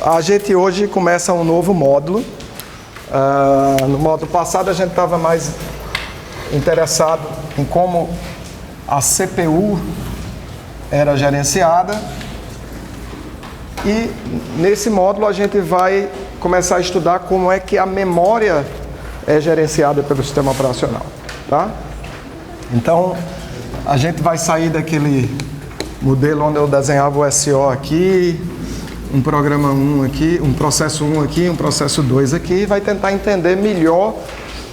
A gente hoje começa um novo módulo. No módulo passado a gente estava mais interessado em como a CPU era gerenciada. E nesse módulo a gente vai começar a estudar como é que a memória é gerenciada pelo sistema operacional, tá? Então, a gente vai sair daquele modelo onde eu desenhava o SO aqui, um programa 1 aqui, um processo 1 aqui, um processo 2 aqui, e vai tentar entender melhor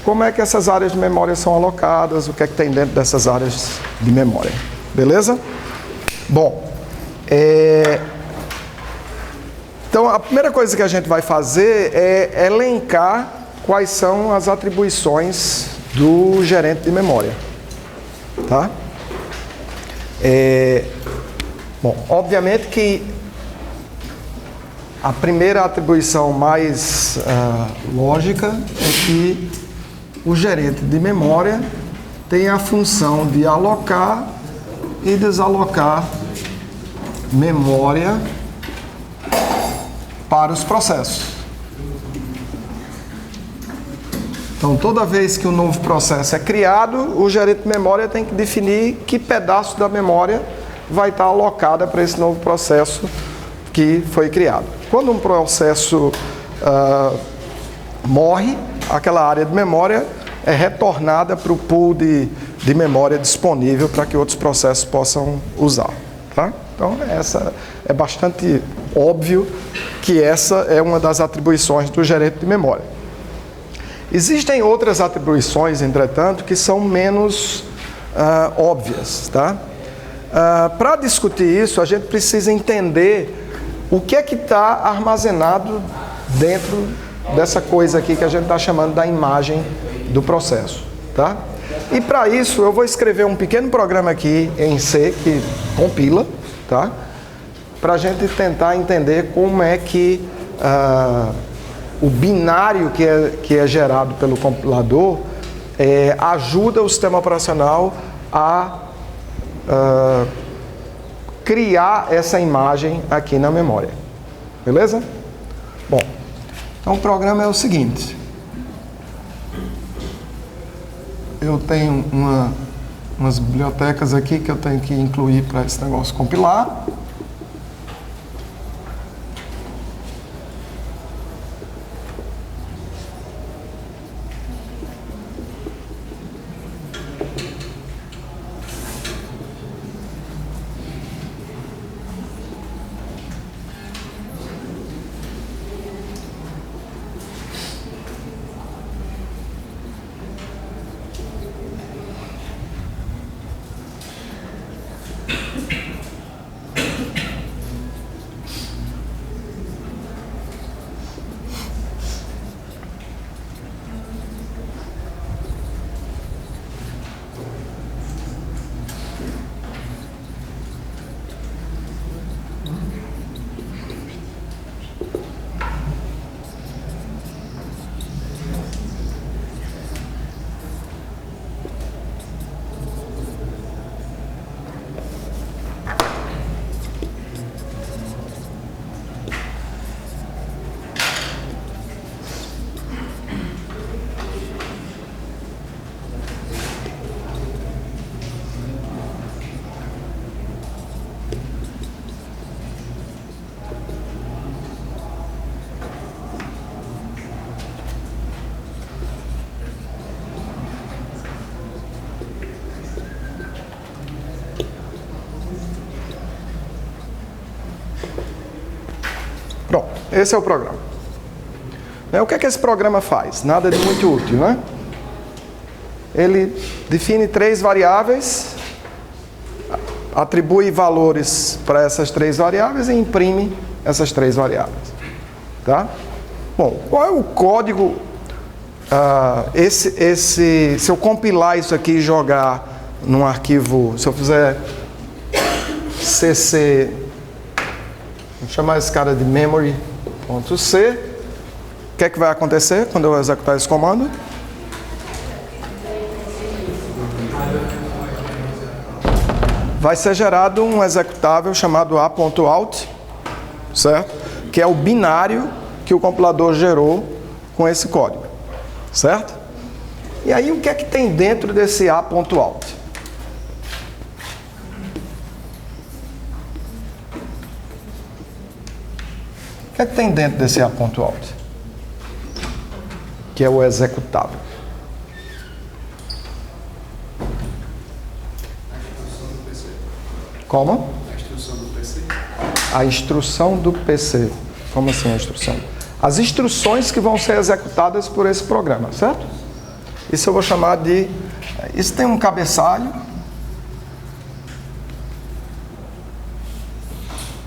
como é que essas áreas de memória são alocadas, o que é que tem dentro dessas áreas de memória. Beleza? Bom, então a primeira coisa que a gente vai fazer é elencar quais são as atribuições do gerente de memória. Tá? Bom, obviamente que a primeira atribuição mais lógica é que o gerente de memória tem a função de alocar e desalocar memória para os processos. Então, toda vez que um novo processo é criado, o gerente de memória tem que definir que pedaço da memória vai estar alocada para esse novo processo que foi criado. Quando um processo morre, aquela área de memória é retornada para o pool de memória disponível para que outros processos possam usar. Tá? Então, essa é bastante óbvio que essa é uma das atribuições do gerente de memória. Existem outras atribuições, entretanto, que são menos óbvias. Tá? Para discutir isso, a gente precisa entender o que é que está armazenado dentro dessa coisa aqui que a gente está chamando da imagem do processo. Tá? E para isso, eu vou escrever um pequeno programa aqui em C que compila, tá? Para a gente tentar entender como é que o binário que é gerado pelo compilador ajuda o sistema operacional a criar essa imagem aqui na memória. Beleza? Bom, então o programa é o seguinte. Eu tenho umas bibliotecas aqui que eu tenho que incluir para esse negócio compilar. Pronto, esse é o programa. O que é que esse programa faz? Nada de muito útil, né? Ele define 3 variáveis, atribui valores para essas 3 variáveis e imprime essas 3 variáveis. Tá? Bom, qual é o código? Se eu compilar isso aqui e jogar num arquivo, se eu fizer cc, vou chamar esse cara de memory.c, o que é que vai acontecer quando eu executar esse comando? vai ser gerado um executável chamado a.out, certo? Que é o binário que o compilador gerou com esse código, certo? E aí o que é que tem dentro desse a.out? O que é que tem dentro desse a.out? Que é o executável. Como? A instrução do PC. A instrução do PC. Como assim a instrução? As instruções que vão ser executadas por esse programa, certo? Isso eu vou chamar de... Isso tem um cabeçalho.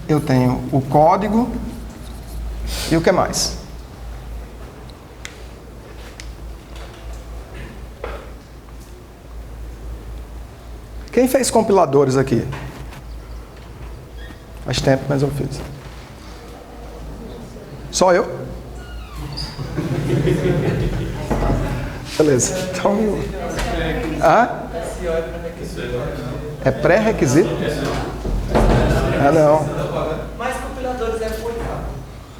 Eu tenho o código. E o que mais? Quem fez compiladores aqui? Faz tempo, mas eu fiz. Só eu? Beleza. Então... É pré-requisito? Ah, não. Mas compiladores é por cabo.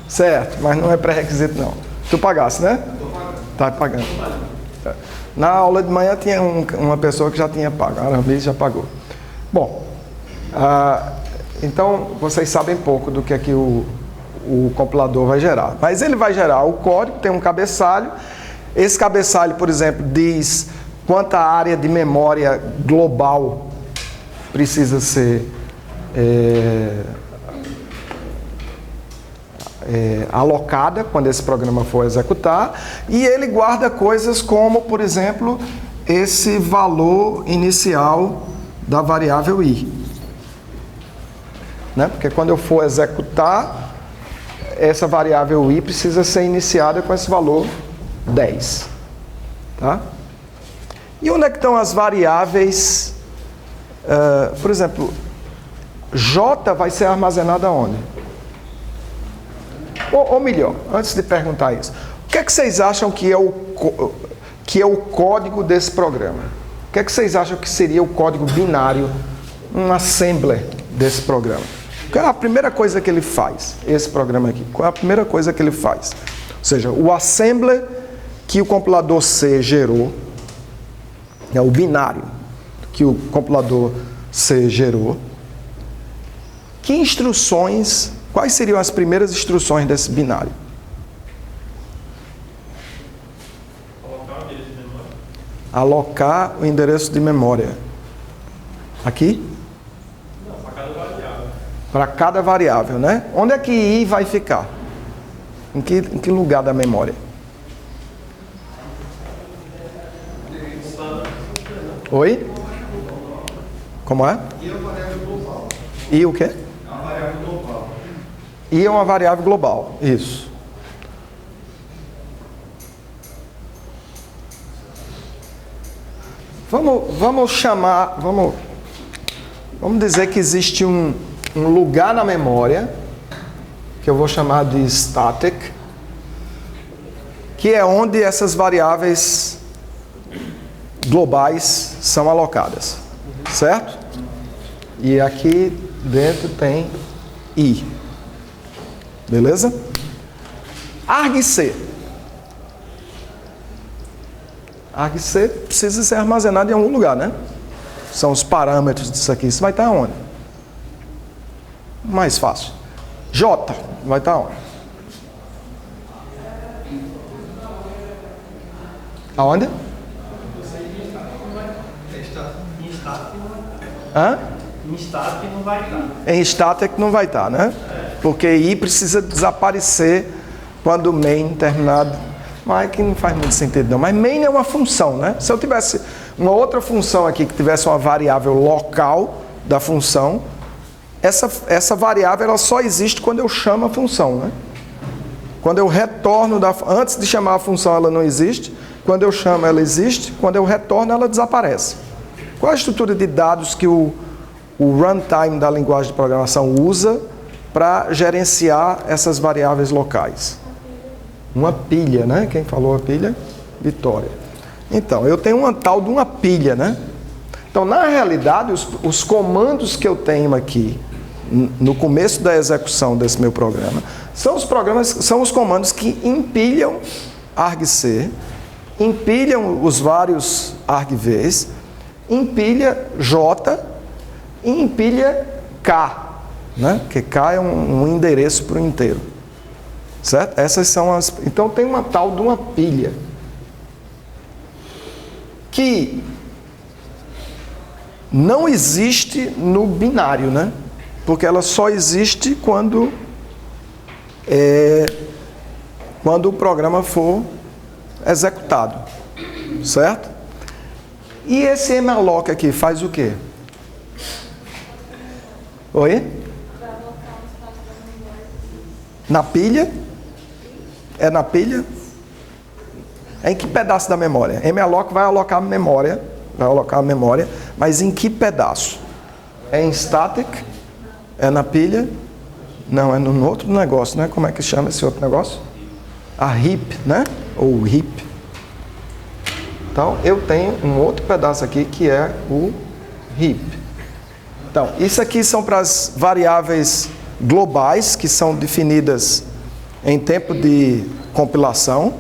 Certo, mas não é pré-requisito não. Tu pagasse, né? Tá pagando. Na aula de manhã tinha uma pessoa que já tinha pago. A Aramis já pagou. Bom, então vocês sabem pouco do que é que o compilador vai gerar. Mas ele vai gerar o código, tem um cabeçalho. Esse cabeçalho, por exemplo, diz quanta área de memória global precisa ser alocada quando esse programa for executar, e ele guarda coisas como, por exemplo, esse valor inicial da variável i. Né? Porque quando eu for executar, essa variável i precisa ser iniciada com esse valor 10. Tá? E onde é que estão as variáveis? Por exemplo, J vai ser armazenada onde? Ou melhor, antes de perguntar isso, o que é que vocês acham que é o código desse programa? O que é que vocês acham que seria o código binário, um assembler desse programa? Qual é a primeira coisa que ele faz, esse programa aqui? Qual é a primeira coisa que ele faz? Ou seja, o assembler que o compilador C gerou, é o binário que o compilador C gerou. Que instruções, quais seriam as primeiras instruções desse binário? Alocar o endereço de memória. Aqui? Não, para cada variável. Para cada variável, né? Onde é que i vai ficar? Em que lugar da memória? Oi? Como é? E é uma variável global. I o quê? É uma variável global. I é uma variável global. Isso. Vamos chamar... Vamos dizer que existe um lugar na memória que eu vou chamar de static, que é onde essas variáveis globais são alocadas, certo? E aqui dentro tem i, beleza? argc. argc precisa ser armazenado em algum lugar, né? São os parâmetros disso aqui. Isso vai estar onde? Mais fácil. J vai estar onde? Aonde? Hã? Em static não vai estar. Em static não vai estar, né? Porque i precisa desaparecer quando o main terminado. Mas que não faz muito sentido não. Mas main é uma função, né? Se eu tivesse uma outra função aqui que tivesse uma variável local da função, essa variável ela só existe quando eu chamo a função, né? Quando eu retorno antes de chamar a função ela não existe. Quando eu chamo ela existe. Quando eu retorno ela desaparece. Qual a estrutura de dados que o runtime da linguagem de programação usa para gerenciar essas variáveis locais? Uma pilha, né? Quem falou a pilha? Vitória. Então, eu tenho uma tal de uma pilha, né? Então, na realidade, os comandos que eu tenho aqui, no começo da execução desse meu programa, são os comandos que empilham argc, empilham os vários argvs, empilha j e empilha k, né? Porque k é um endereço para o inteiro, certo? Essas são as... Então tem uma tal de uma pilha que não existe no binário, né? Porque ela só existe quando o programa for executado, certo? E esse malloc aqui faz o quê? Oi? Na pilha? É na pilha? É em que pedaço da memória? Malloc vai alocar a memória, mas em que pedaço? É em static? É na pilha? Não, é no outro negócio, né? Como é que chama esse outro negócio? A heap, né? Ou heap. Então, eu tenho um outro pedaço aqui que é o heap. Então, isso aqui são para as variáveis globais que são definidas em tempo de compilação.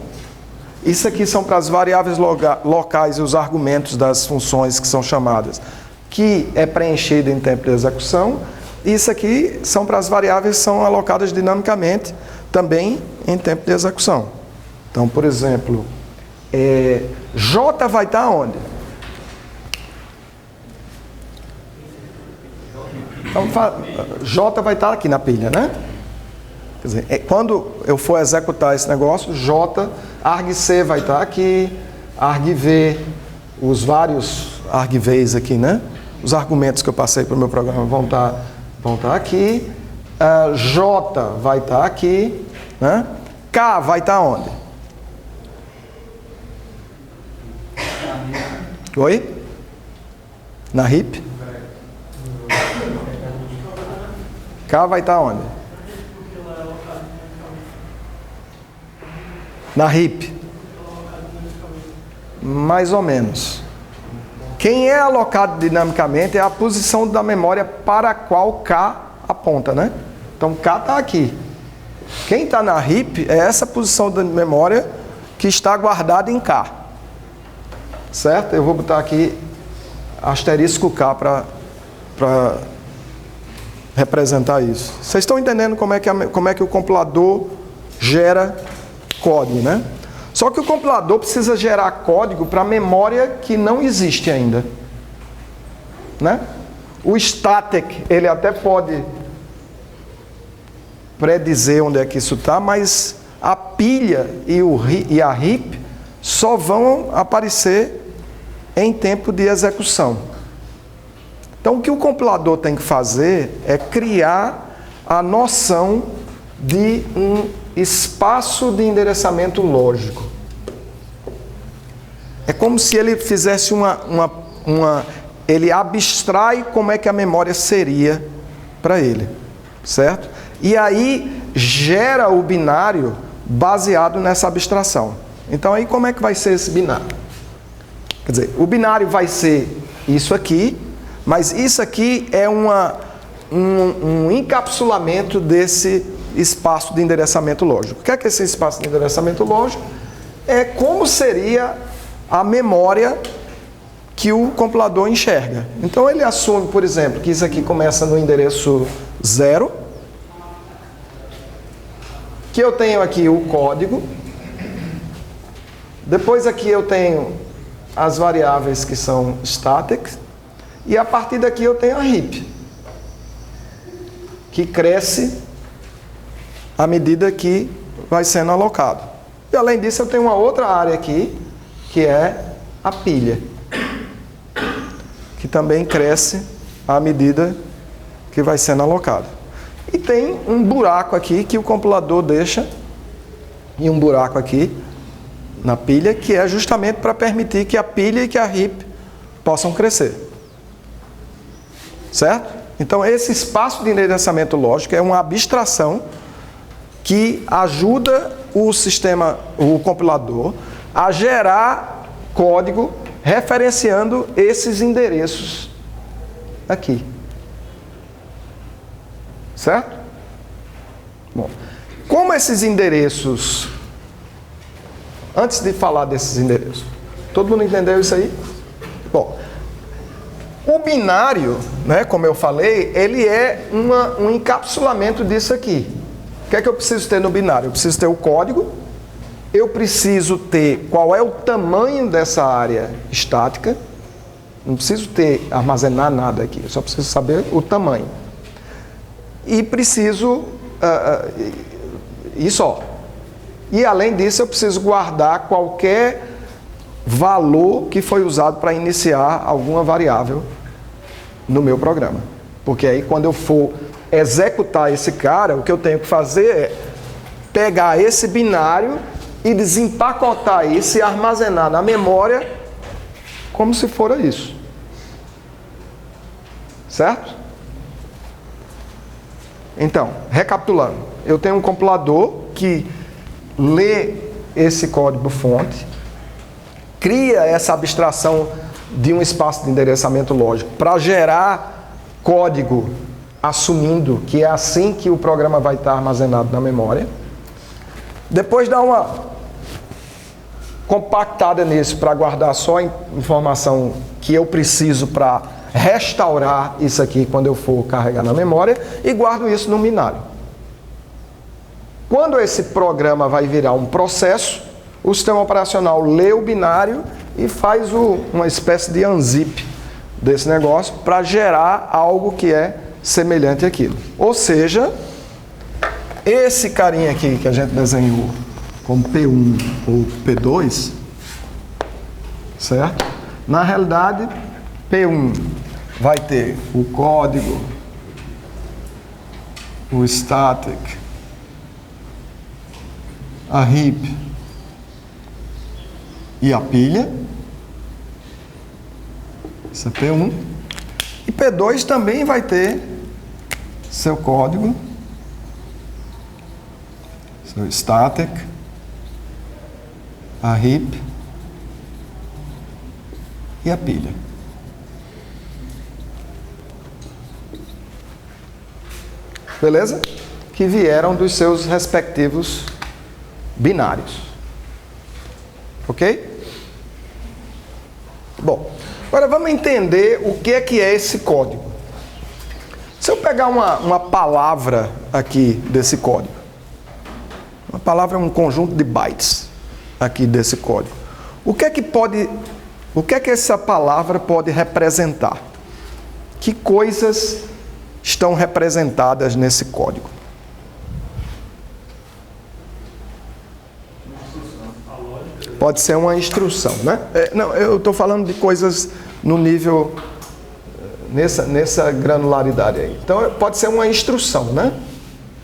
Isso aqui são para as variáveis locais e os argumentos das funções que são chamadas, que é preenchido em tempo de execução. Isso aqui são para as variáveis que são alocadas dinamicamente, também em tempo de execução. Então, por exemplo, J vai estar onde? Então, J vai estar aqui na pilha, né? Quer dizer, quando eu for executar esse negócio, J, argc vai estar aqui, argv, os vários argvs aqui, né? Os argumentos que eu passei para o meu programa vão estar aqui, J vai estar aqui, né? K vai estar onde? Oi? Na heap? K vai estar onde? Na heap. Mais ou menos. Quem é alocado dinamicamente é a posição da memória para a qual K aponta, né? Então K está aqui. Quem está na heap é essa posição da memória que está guardada em K. Certo? Eu vou botar aqui asterisco K para representar isso. Vocês estão entendendo como é que o compilador gera código, né? Só que o compilador precisa gerar código para memória que não existe ainda, né? O static, ele até pode predizer onde é que isso está, mas a pilha e a heap só vão aparecer em tempo de execução. Então, o que o compilador tem que fazer é criar a noção de um espaço de endereçamento lógico. É como se ele fizesse ele abstrai como é que a memória seria para ele, certo? E aí gera o binário baseado nessa abstração. Então aí como é que vai ser esse binário? Quer dizer, o binário vai ser isso aqui, mas isso aqui é um encapsulamento desse espaço de endereçamento lógico. O que é esse espaço de endereçamento lógico? É como seria a memória que o compilador enxerga. Então ele assume, por exemplo, que isso aqui começa no endereço 0, que eu tenho aqui o código, depois aqui eu tenho as variáveis que são statics, e a partir daqui eu tenho a heap, que cresce à medida que vai sendo alocado. E além disso eu tenho uma outra área aqui, que é a pilha, que também cresce à medida que vai sendo alocado. E tem um buraco aqui que o compilador deixa, e um buraco aqui na pilha, que é justamente para permitir que a pilha e que a heap possam crescer. Certo? Então esse espaço de endereçamento lógico é uma abstração que ajuda o compilador, a gerar código referenciando esses endereços aqui. Certo? Bom, como esses endereços... Antes de falar desses endereços, todo mundo entendeu isso aí? Bom, o binário, né, como eu falei, ele é um encapsulamento disso aqui. O que é que eu preciso ter no binário? Eu preciso ter o código, eu preciso ter qual é o tamanho dessa área estática, não preciso armazenar nada aqui, eu só preciso saber o tamanho. E preciso, isso ó. E além disso, eu preciso guardar qualquer valor que foi usado para iniciar alguma variável no meu programa. Porque aí, quando eu for executar esse cara, o que eu tenho que fazer é pegar esse binário e desempacotar isso e armazenar na memória como se fora isso. Certo? Então, recapitulando, eu tenho um compilador que lê esse código-fonte, cria essa abstração de um espaço de endereçamento lógico para gerar código, assumindo que é assim que o programa vai estar armazenado na memória. Depois dá uma compactada nisso para guardar só a informação que eu preciso para restaurar isso aqui quando eu for carregar na memória e guardo isso no binário. Quando esse programa vai virar um processo, o sistema operacional lê o binário e faz uma espécie de unzip desse negócio para gerar algo que é semelhante àquilo. Ou seja, esse carinha aqui que a gente desenhou como P1 ou P2, certo? Na realidade, P1 vai ter o código, o static, a heap e a pilha. Isso é P1. E P2 também vai ter seu código, seu static, a heap e a pilha. Beleza? Que vieram dos seus respectivos binários. Ok? Bom, agora vamos entender o que é esse código. Se eu pegar uma palavra aqui desse código, uma palavra é um conjunto de bytes aqui desse código. O que é que essa palavra pode representar? Que coisas estão representadas nesse código? Pode ser uma instrução, né? Não, eu estou falando de coisas no nível, nessa granularidade aí. Então, pode ser uma instrução, né?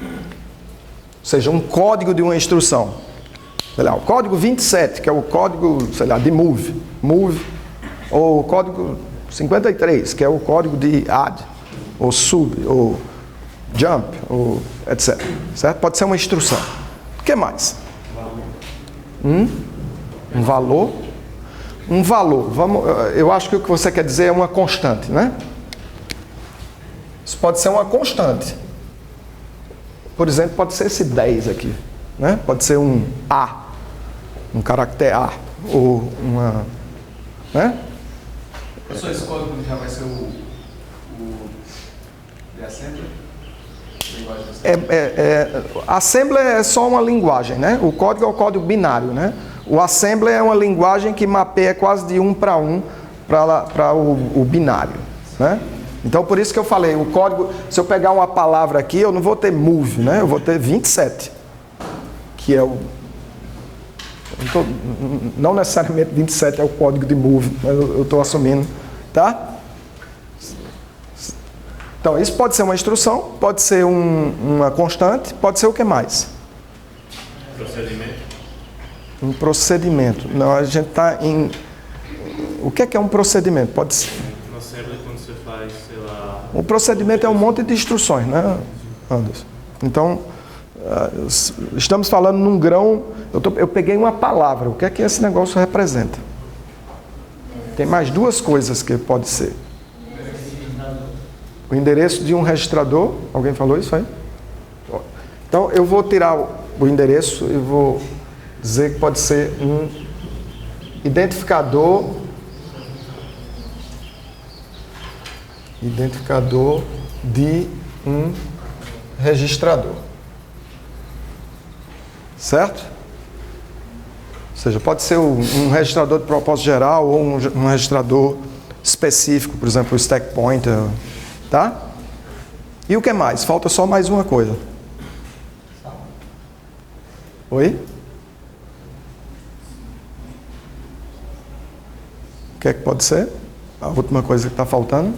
Ou seja, um código de uma instrução. Sei lá, o código 27, que é o código, sei lá, de move, ou o código 53, que é o código de add, ou sub, ou jump, ou etc. Certo? Pode ser uma instrução. O que mais? Um valor? Um valor. Eu acho que o que você quer dizer é uma constante, né? Isso pode ser uma constante. Por exemplo, pode ser esse 10 aqui, né? Pode ser um A, um caractere A, ou uma... né? Professor, esse código já vai ser o de assembly? Assembly é só uma linguagem, né? O código é o código binário, né? O assembly é uma linguagem que mapeia quase de 1 para 1 para o binário, né? Então, por isso que eu falei, o código, se eu pegar uma palavra aqui, eu não vou ter move, né? Eu vou ter 27, que é não necessariamente 27 é o código de move, mas eu estou assumindo, tá? Então, isso pode ser uma instrução, pode ser uma constante, pode ser o que mais? Procedimento. Um procedimento. Não, a gente está em... O que é um procedimento? Pode ser... No assembly, quando você faz, sei lá... O procedimento é um monte de instruções, né, Anderson? Então, estamos falando num grão... Eu peguei uma palavra. O que é que esse negócio representa? Tem mais duas coisas que pode ser. O endereço de um registrador. Alguém falou isso aí? Então, eu vou tirar o endereço e vou dizer que pode ser um identificador de um registrador. Certo? Ou seja, pode ser um registrador de propósito geral ou um registrador específico, por exemplo, o stack pointer, tá? E o que mais? Falta só mais uma coisa. Oi? O que é que pode ser? A última coisa que está faltando?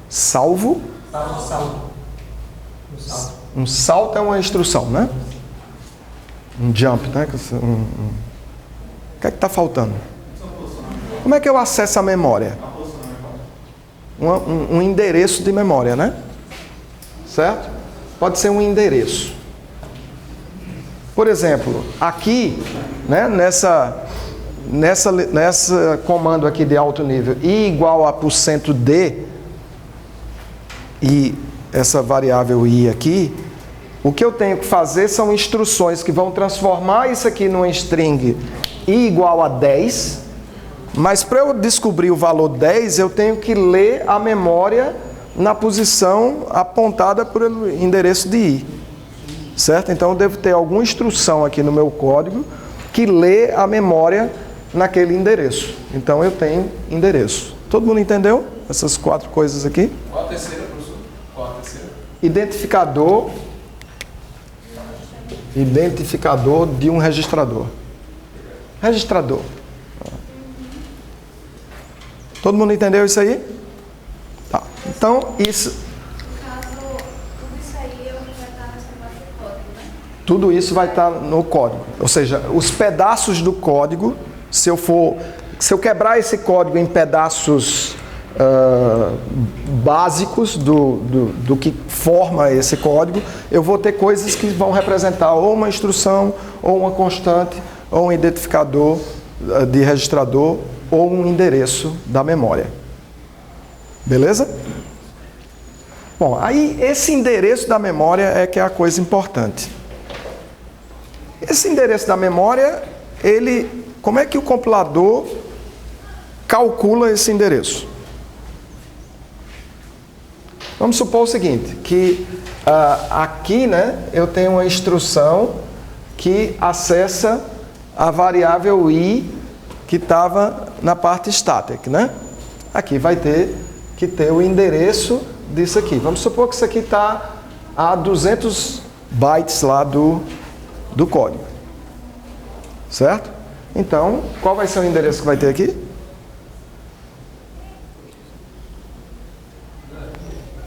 Salvo? Um salto é uma instrução, né? Um jump, né? O que é que está faltando? Como é que eu acesso a memória? Um endereço de memória, né? Certo? Pode ser um endereço. Por exemplo, aqui, né, nessa comando aqui de alto nível, i igual a %d, e essa variável i aqui, o que eu tenho que fazer são instruções que vão transformar isso aqui numa string i igual a 10, mas para eu descobrir o valor 10, eu tenho que ler a memória na posição apontada pelo endereço de i. Certo? Então eu devo ter alguma instrução aqui no meu código que lê a memória naquele endereço. Então eu tenho endereço. Todo mundo entendeu essas 4 coisas aqui? Qual a terceira, professor? Qual a terceira? Identificador de um registrador. Registrador. Todo mundo entendeu isso aí? Tá. Então isso... Tudo isso vai estar no código. Ou seja, os pedaços do código, se eu quebrar esse código em pedaços básicos do que forma esse código, eu vou ter coisas que vão representar ou uma instrução, ou uma constante, ou um identificador de registrador, ou um endereço da memória. Beleza? Bom, aí esse endereço da memória é que é a coisa importante. Esse endereço da memória, como é que o compilador calcula esse endereço? Vamos supor o seguinte, que aqui, né, eu tenho uma instrução que acessa a variável i que estava na parte static, né? Aqui vai ter que ter o endereço disso aqui. Vamos supor que isso aqui está a 200 bytes lá do código. Certo? Então, qual vai ser o endereço que vai ter aqui?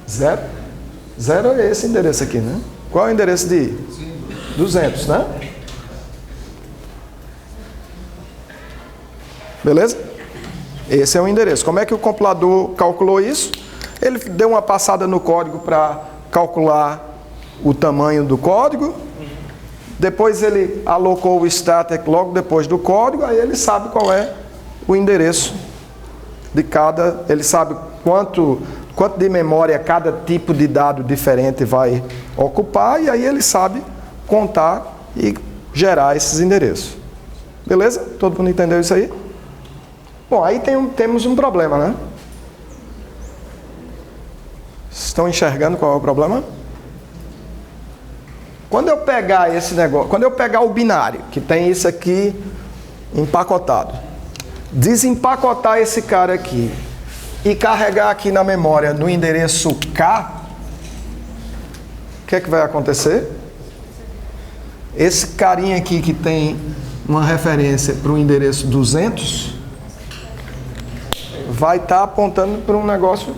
0. 0 é esse endereço aqui, né? Qual é o endereço de i? 200, né? Beleza? Esse é o endereço. Como é que o compilador calculou isso? Ele deu uma passada no código para calcular o tamanho do código. Depois ele alocou o static logo depois do código, aí ele sabe qual é o endereço de cada... Ele sabe quanto de memória cada tipo de dado diferente vai ocupar, e aí ele sabe contar e gerar esses endereços. Beleza? Todo mundo entendeu isso aí? Bom, aí temos um problema, né? Estão enxergando qual é o problema? Quando eu pegar esse negócio, quando eu pegar o binário, que tem isso aqui empacotado, desempacotar esse cara aqui e carregar aqui na memória no endereço K, o que é que vai acontecer? Esse carinha aqui que tem uma referência para o endereço 200 vai estar apontando para um negócio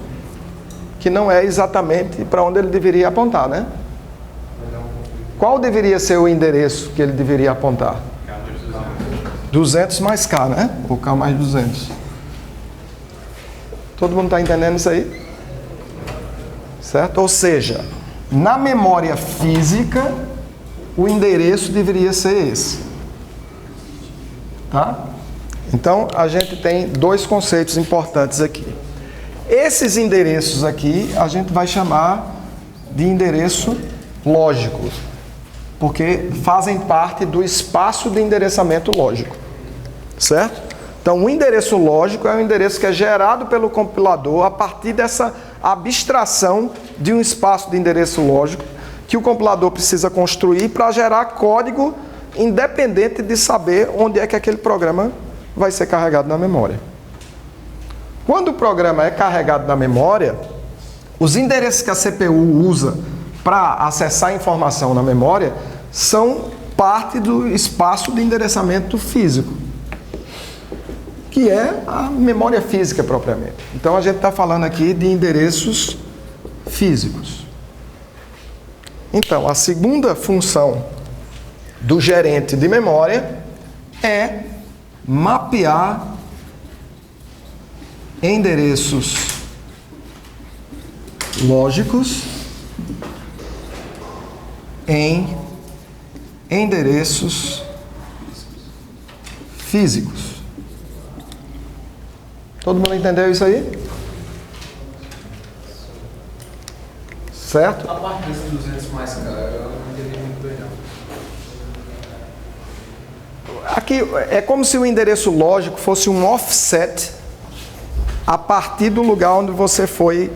que não é exatamente para onde ele deveria apontar, né? Qual deveria ser o endereço que ele deveria apontar? 200 mais K, né? Ou K mais 200. Todo mundo está entendendo isso aí? Certo? Ou seja, na memória física, o endereço deveria ser esse. Tá? Então, a gente tem dois conceitos importantes aqui. Esses endereços aqui, a gente vai chamar de endereço lógico, porque fazem parte do espaço de endereçamento lógico, certo? Então, o endereço lógico é um endereço que é gerado pelo compilador a partir dessa abstração de um espaço de endereço lógico que o compilador precisa construir para gerar código independente de saber onde é que aquele programa vai ser carregado na memória. Quando o programa é carregado na memória, os endereços que a CPU usa para acessar a informação na memória são parte do espaço de endereçamento físico, que é a memória física propriamente. Então a gente está falando aqui de endereços físicos. Então, a segunda função do gerente de memória é mapear endereços lógicos em endereços físicos. Todo mundo entendeu isso aí? Certo? A parte desses 200 mais, cara, eu não entendi muito bem, não. Aqui é como se o endereço lógico fosse um offset a partir do lugar onde você foi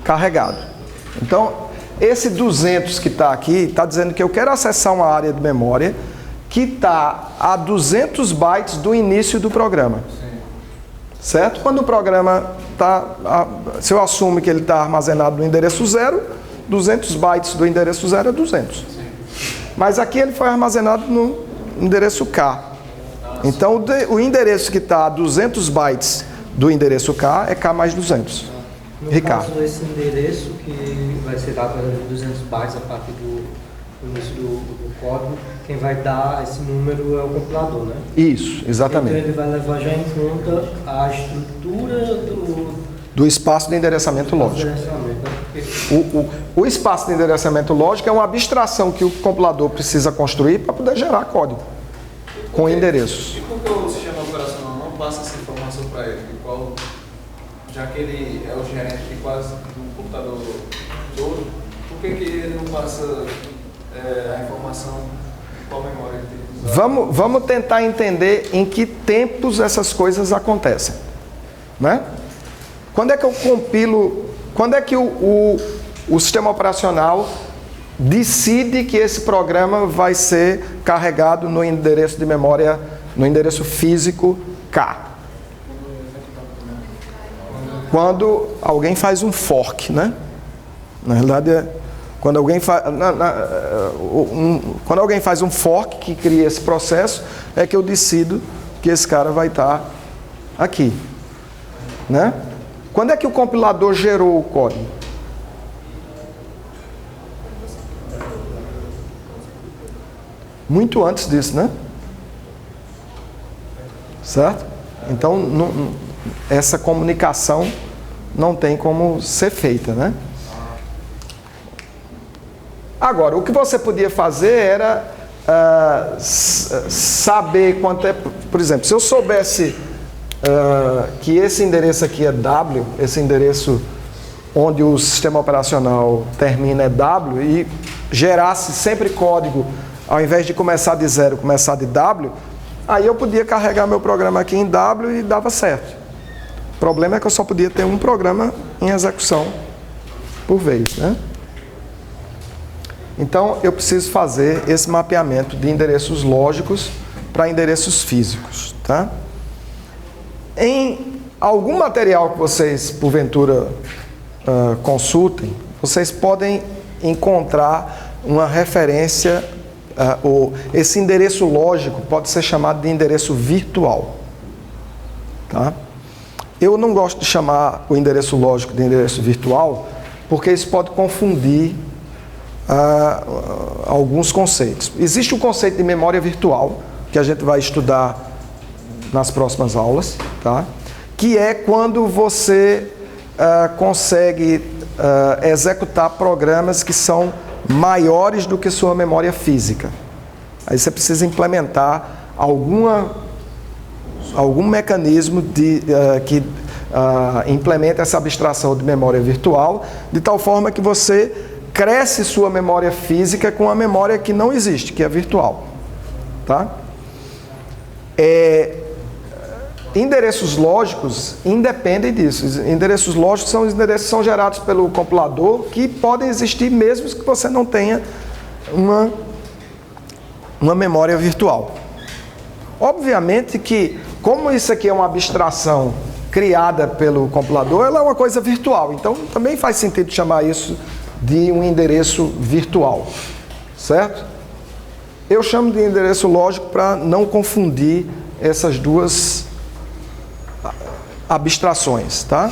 carregado. Então, esse 200 que está aqui, está dizendo que eu quero acessar uma área de memória que está a 200 bytes do início do programa. Sim. Certo? Quando o programa está, se eu assumo que ele está armazenado no endereço 0, 200 bytes do endereço 0 é 200. Sim. Mas aqui ele foi armazenado no endereço K. Então, o endereço que está a 200 bytes do endereço K é K mais 200. No Ricardo. caso, esse endereço que vai ser dado de 200 bytes a partir do início do código, quem vai dar esse número é o compilador, né? Isso, exatamente. Então ele vai levar já em conta a estrutura Do espaço de endereçamento lógico. endereçamento, né? Porque O espaço de endereçamento lógico é uma abstração que o compilador precisa construir para poder gerar código com endereços. E por que o sistema operacional não passa essa informação para ele? Já que ele é o gerente de quase do computador todo, por que ele não passa a informação qual memória ele tem que usar? Vamos tentar entender em que tempos essas coisas acontecem, né? Quando é que eu compilo, quando é que o sistema operacional decide que esse programa vai ser carregado no endereço de memória, no endereço físico K? Quando alguém faz um fork, né? Na realidade, quando alguém faz um fork que cria esse processo, é que eu decido que esse cara vai estar aqui, né? Quando é que o compilador gerou o código? Muito antes disso, né? Certo? Então, essa comunicação não tem como ser feita, né? Agora, o que você podia fazer era saber quanto é... Por exemplo, se eu soubesse que esse endereço aqui é W, esse endereço onde o sistema operacional termina é W, e gerasse sempre código, ao invés de começar de 0, começar de W, aí eu podia carregar meu programa aqui em W e dava certo. O problema é que eu só podia ter um programa em execução por vez, né? Então, eu preciso fazer esse mapeamento de endereços lógicos para endereços físicos, tá? Em algum material que vocês, porventura, consultem, vocês podem encontrar uma referência, esse endereço lógico pode ser chamado de endereço virtual, tá? Eu não gosto de chamar o endereço lógico de endereço virtual, porque isso pode confundir alguns conceitos. Existe o conceito de memória virtual, que a gente vai estudar nas próximas aulas, tá? Que é quando você consegue executar programas que são maiores do que sua memória física. Aí você precisa implementar algum mecanismo que implemente essa abstração de memória virtual, de tal forma que você cresce sua memória física com a memória que não existe, que é virtual. Tá? Endereços lógicos independem disso. Endereços lógicos são os endereços que são gerados pelo compilador, que podem existir mesmo que você não tenha uma memória virtual. Obviamente que, como isso aqui é uma abstração criada pelo compilador, ela é uma coisa virtual. Então, também faz sentido chamar isso de um endereço virtual, certo? Eu chamo de endereço lógico para não confundir essas duas abstrações, tá?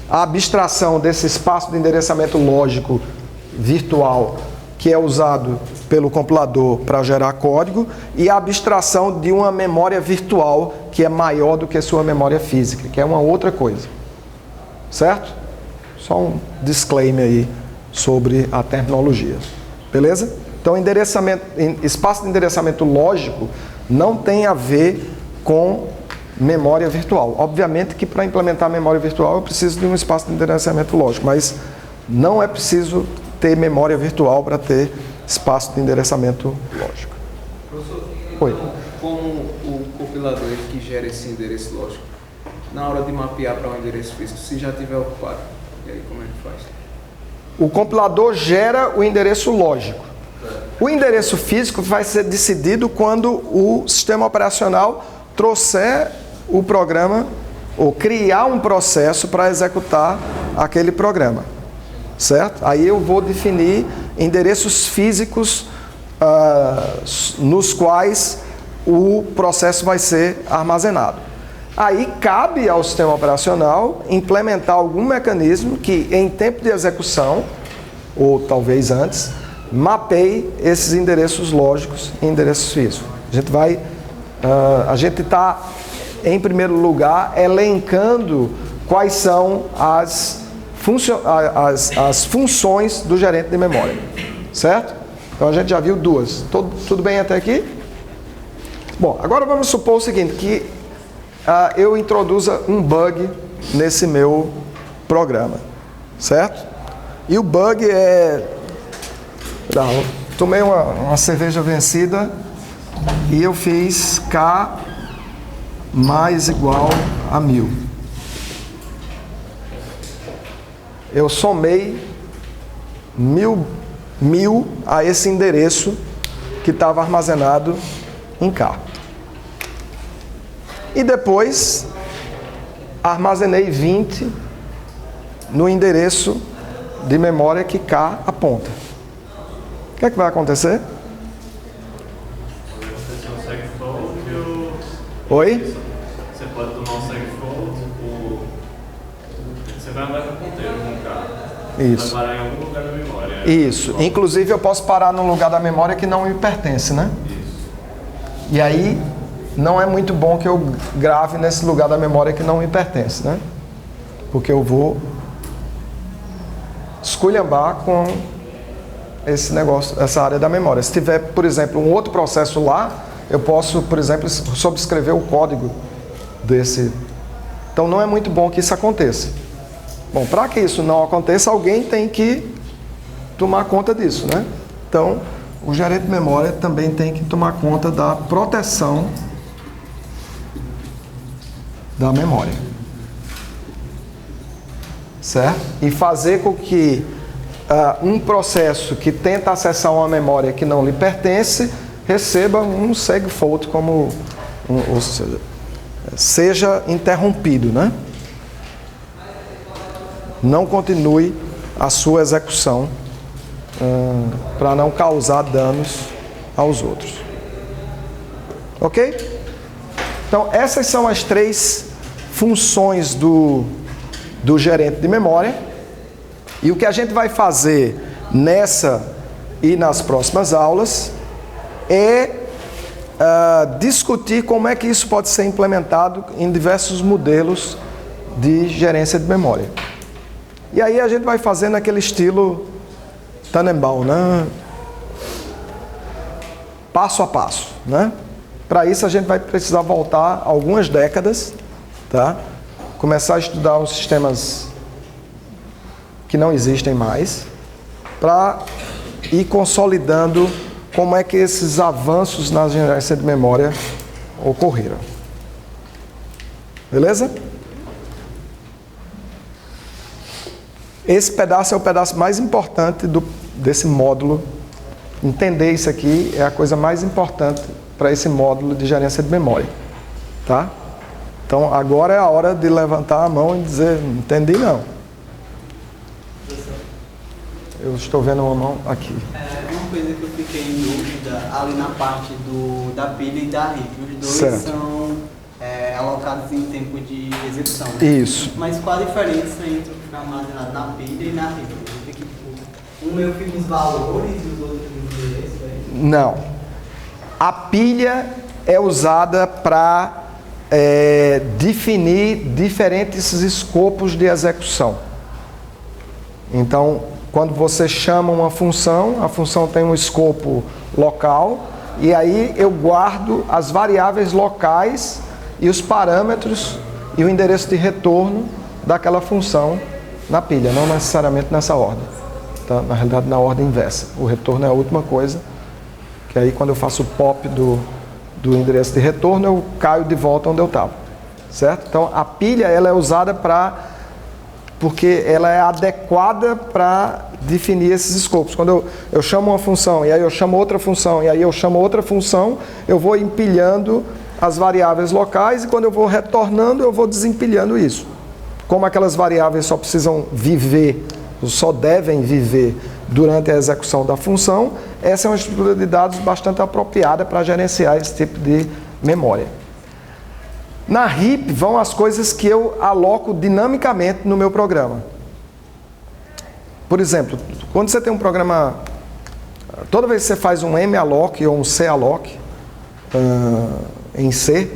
A abstração desse espaço de endereçamento lógico virtual, que é usado pelo compilador para gerar código, e a abstração de uma memória virtual que é maior do que a sua memória física, que é uma outra coisa, certo? Só um disclaimer aí sobre a terminologia, beleza? Então, espaço de endereçamento lógico não tem a ver com memória virtual. Obviamente que para implementar a memória virtual eu preciso de um espaço de endereçamento lógico, mas não é preciso ter memória virtual para ter espaço de endereçamento lógico. Professor, Oi. Como o compilador que gera esse endereço lógico, na hora de mapear para um endereço físico, se já estiver ocupado, e aí como é que faz? O compilador gera o endereço lógico. O endereço físico vai ser decidido quando o sistema operacional trouxer o programa ou criar um processo para executar aquele programa, certo? Aí eu vou definir endereços físicos nos quais o processo vai ser armazenado. Aí cabe ao sistema operacional implementar algum mecanismo que, em tempo de execução, ou talvez antes, mapeie esses endereços lógicos em endereços físicos. A gente está, em primeiro lugar, elencando quais são as funções do gerente de memória, certo? Então a gente já viu duas. Tudo bem até aqui? Bom, agora vamos supor o seguinte, que eu introduza um bug nesse meu programa, certo? E o bug é... Não, tomei uma cerveja vencida e eu fiz K mais igual a 1000. Eu somei 1000 a esse endereço que estava armazenado em K. E depois armazenei 20 no endereço de memória que K aponta. O que é que vai acontecer? Oi? Você pode tomar um segfold, você vai andar com o ponteiro com o carro. Isso. Vai parar em algum lugar da memória. Isso. Inclusive eu posso parar num lugar da memória que não me pertence, né? Isso. E aí não é muito bom que eu grave nesse lugar da memória que não me pertence, né? Porque eu vou esculhambar com esse negócio, essa área da memória. Se tiver, por exemplo, um outro processo lá, eu posso, por exemplo, subscrever o código desse. Então não é muito bom que isso aconteça. Bom, para que isso não aconteça, alguém tem que tomar conta disso, né? Então, o gerente de memória também tem que tomar conta da proteção da memória. Certo? E fazer com que um processo que tenta acessar uma memória que não lhe pertence receba um segfault como ou seja interrompido, né? Não continue a sua execução para não causar danos aos outros. Ok? Então essas são as 3 funções do gerente de memória. E o que a gente vai fazer nessa e nas próximas aulas é discutir como é que isso pode ser implementado em diversos modelos de gerência de memória. E aí a gente vai fazer naquele estilo Tannenbaum, né? passo a passo, né? Para isso a gente vai precisar voltar algumas décadas, tá? Começar a estudar os sistemas que não existem mais, para ir consolidando como é que esses avanços na gerência de memória ocorreram. Beleza? Esse pedaço é o pedaço mais importante desse módulo. Entender isso aqui é a coisa mais importante para esse módulo de gerência de memória, tá? Então agora é a hora de levantar a mão e dizer, não entendi não. Eu estou vendo uma mão aqui. Uma coisa que eu fiquei em dúvida ali na parte da pilha e da RIP. Os dois certo. são alocados em tempo de execução, né? Isso. Mas qual a diferença entre o que fica armazenado na pilha e na RIP? Um eu fico os valores e os outros os endereços? Não. A pilha é usada para definir diferentes escopos de execução. Então, quando você chama uma função, a função tem um escopo local, e aí eu guardo as variáveis locais e os parâmetros e o endereço de retorno daquela função na pilha, não necessariamente nessa ordem. Tá? Na realidade, na ordem inversa. O retorno é a última coisa, que aí quando eu faço o pop do endereço de retorno, eu caio de volta onde eu estava. Certo? Então, a pilha ela é usada porque ela é adequada para definir esses escopos. Quando eu chamo uma função, e aí eu chamo outra função, e aí eu chamo outra função, eu vou empilhando as variáveis locais, e quando eu vou retornando, eu vou desempilhando isso. Como aquelas variáveis só precisam viver, só devem viver durante a execução da função, essa é uma estrutura de dados bastante apropriada para gerenciar esse tipo de memória. Na RIP vão as coisas que eu aloco dinamicamente no meu programa. Por exemplo, quando você tem um programa, toda vez que você faz um malloc ou um calloc em C,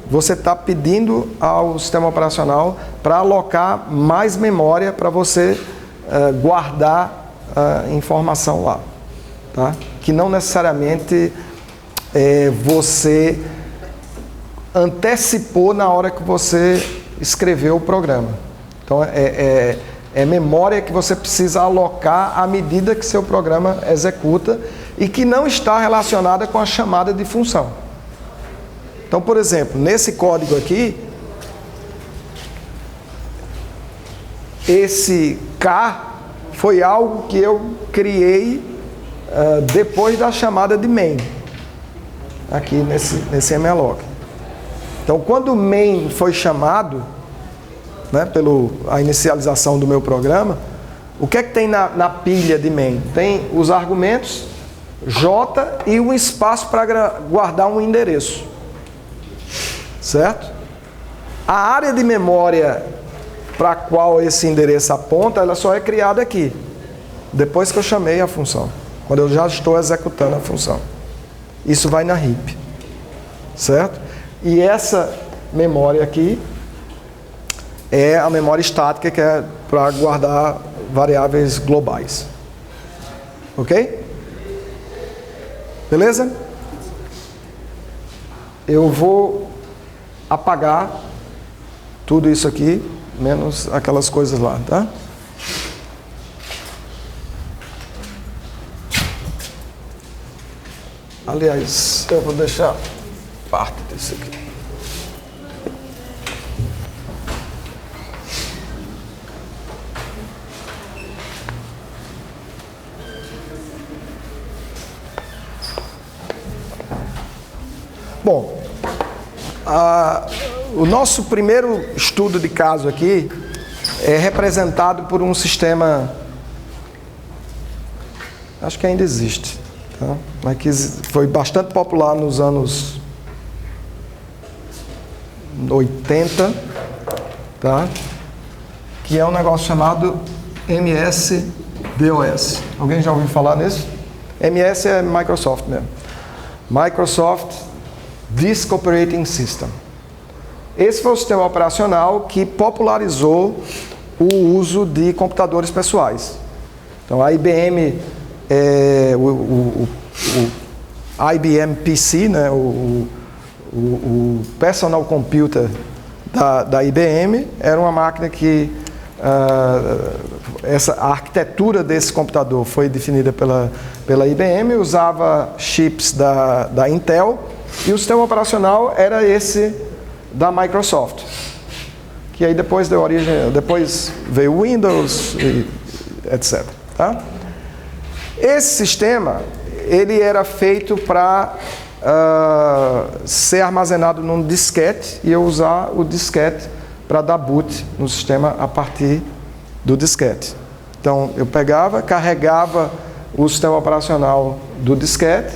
você está pedindo ao sistema operacional para alocar mais memória para você guardar informação lá, tá? Que não necessariamente você antecipou na hora que você escreveu o programa. Então, é memória que você precisa alocar à medida que seu programa executa e que não está relacionada com a chamada de função. Então, por exemplo, nesse código aqui, esse K foi algo que eu criei depois da chamada de main, aqui nesse malloc. Então, quando o main foi chamado, né, pela inicialização do meu programa, o que é que tem na pilha de main? Tem os argumentos J e um espaço para guardar um endereço. Certo? A área de memória para a qual esse endereço aponta, ela só é criada aqui, depois que eu chamei a função, quando eu já estou executando a função. Isso vai na RIP. Certo? E essa memória aqui é a memória estática, que é para guardar variáveis globais. Ok? Beleza? Eu vou apagar tudo isso aqui, menos aquelas coisas lá, tá? Aliás, eu vou deixar parte disso aqui. Bom, o nosso primeiro estudo de caso aqui é representado por um sistema, acho que ainda existe, tá? Mas que foi bastante popular nos anos 80, tá? Que é um negócio chamado MS-DOS. Alguém já ouviu falar nisso? MS é Microsoft mesmo. Microsoft Disk Operating System. Esse foi o sistema operacional que popularizou o uso de computadores pessoais. Então a IBM IBM PC, né, o Personal Computer da IBM, era uma máquina que a arquitetura desse computador foi definida pela IBM, usava chips da Intel, e o sistema operacional era esse da Microsoft, que aí depois deu origem, depois veio o Windows, etc. Tá? Esse sistema, ele era feito para ser armazenado num disquete, e eu usar o disquete para dar boot no sistema a partir do disquete. Então, eu pegava, carregava o sistema operacional do disquete,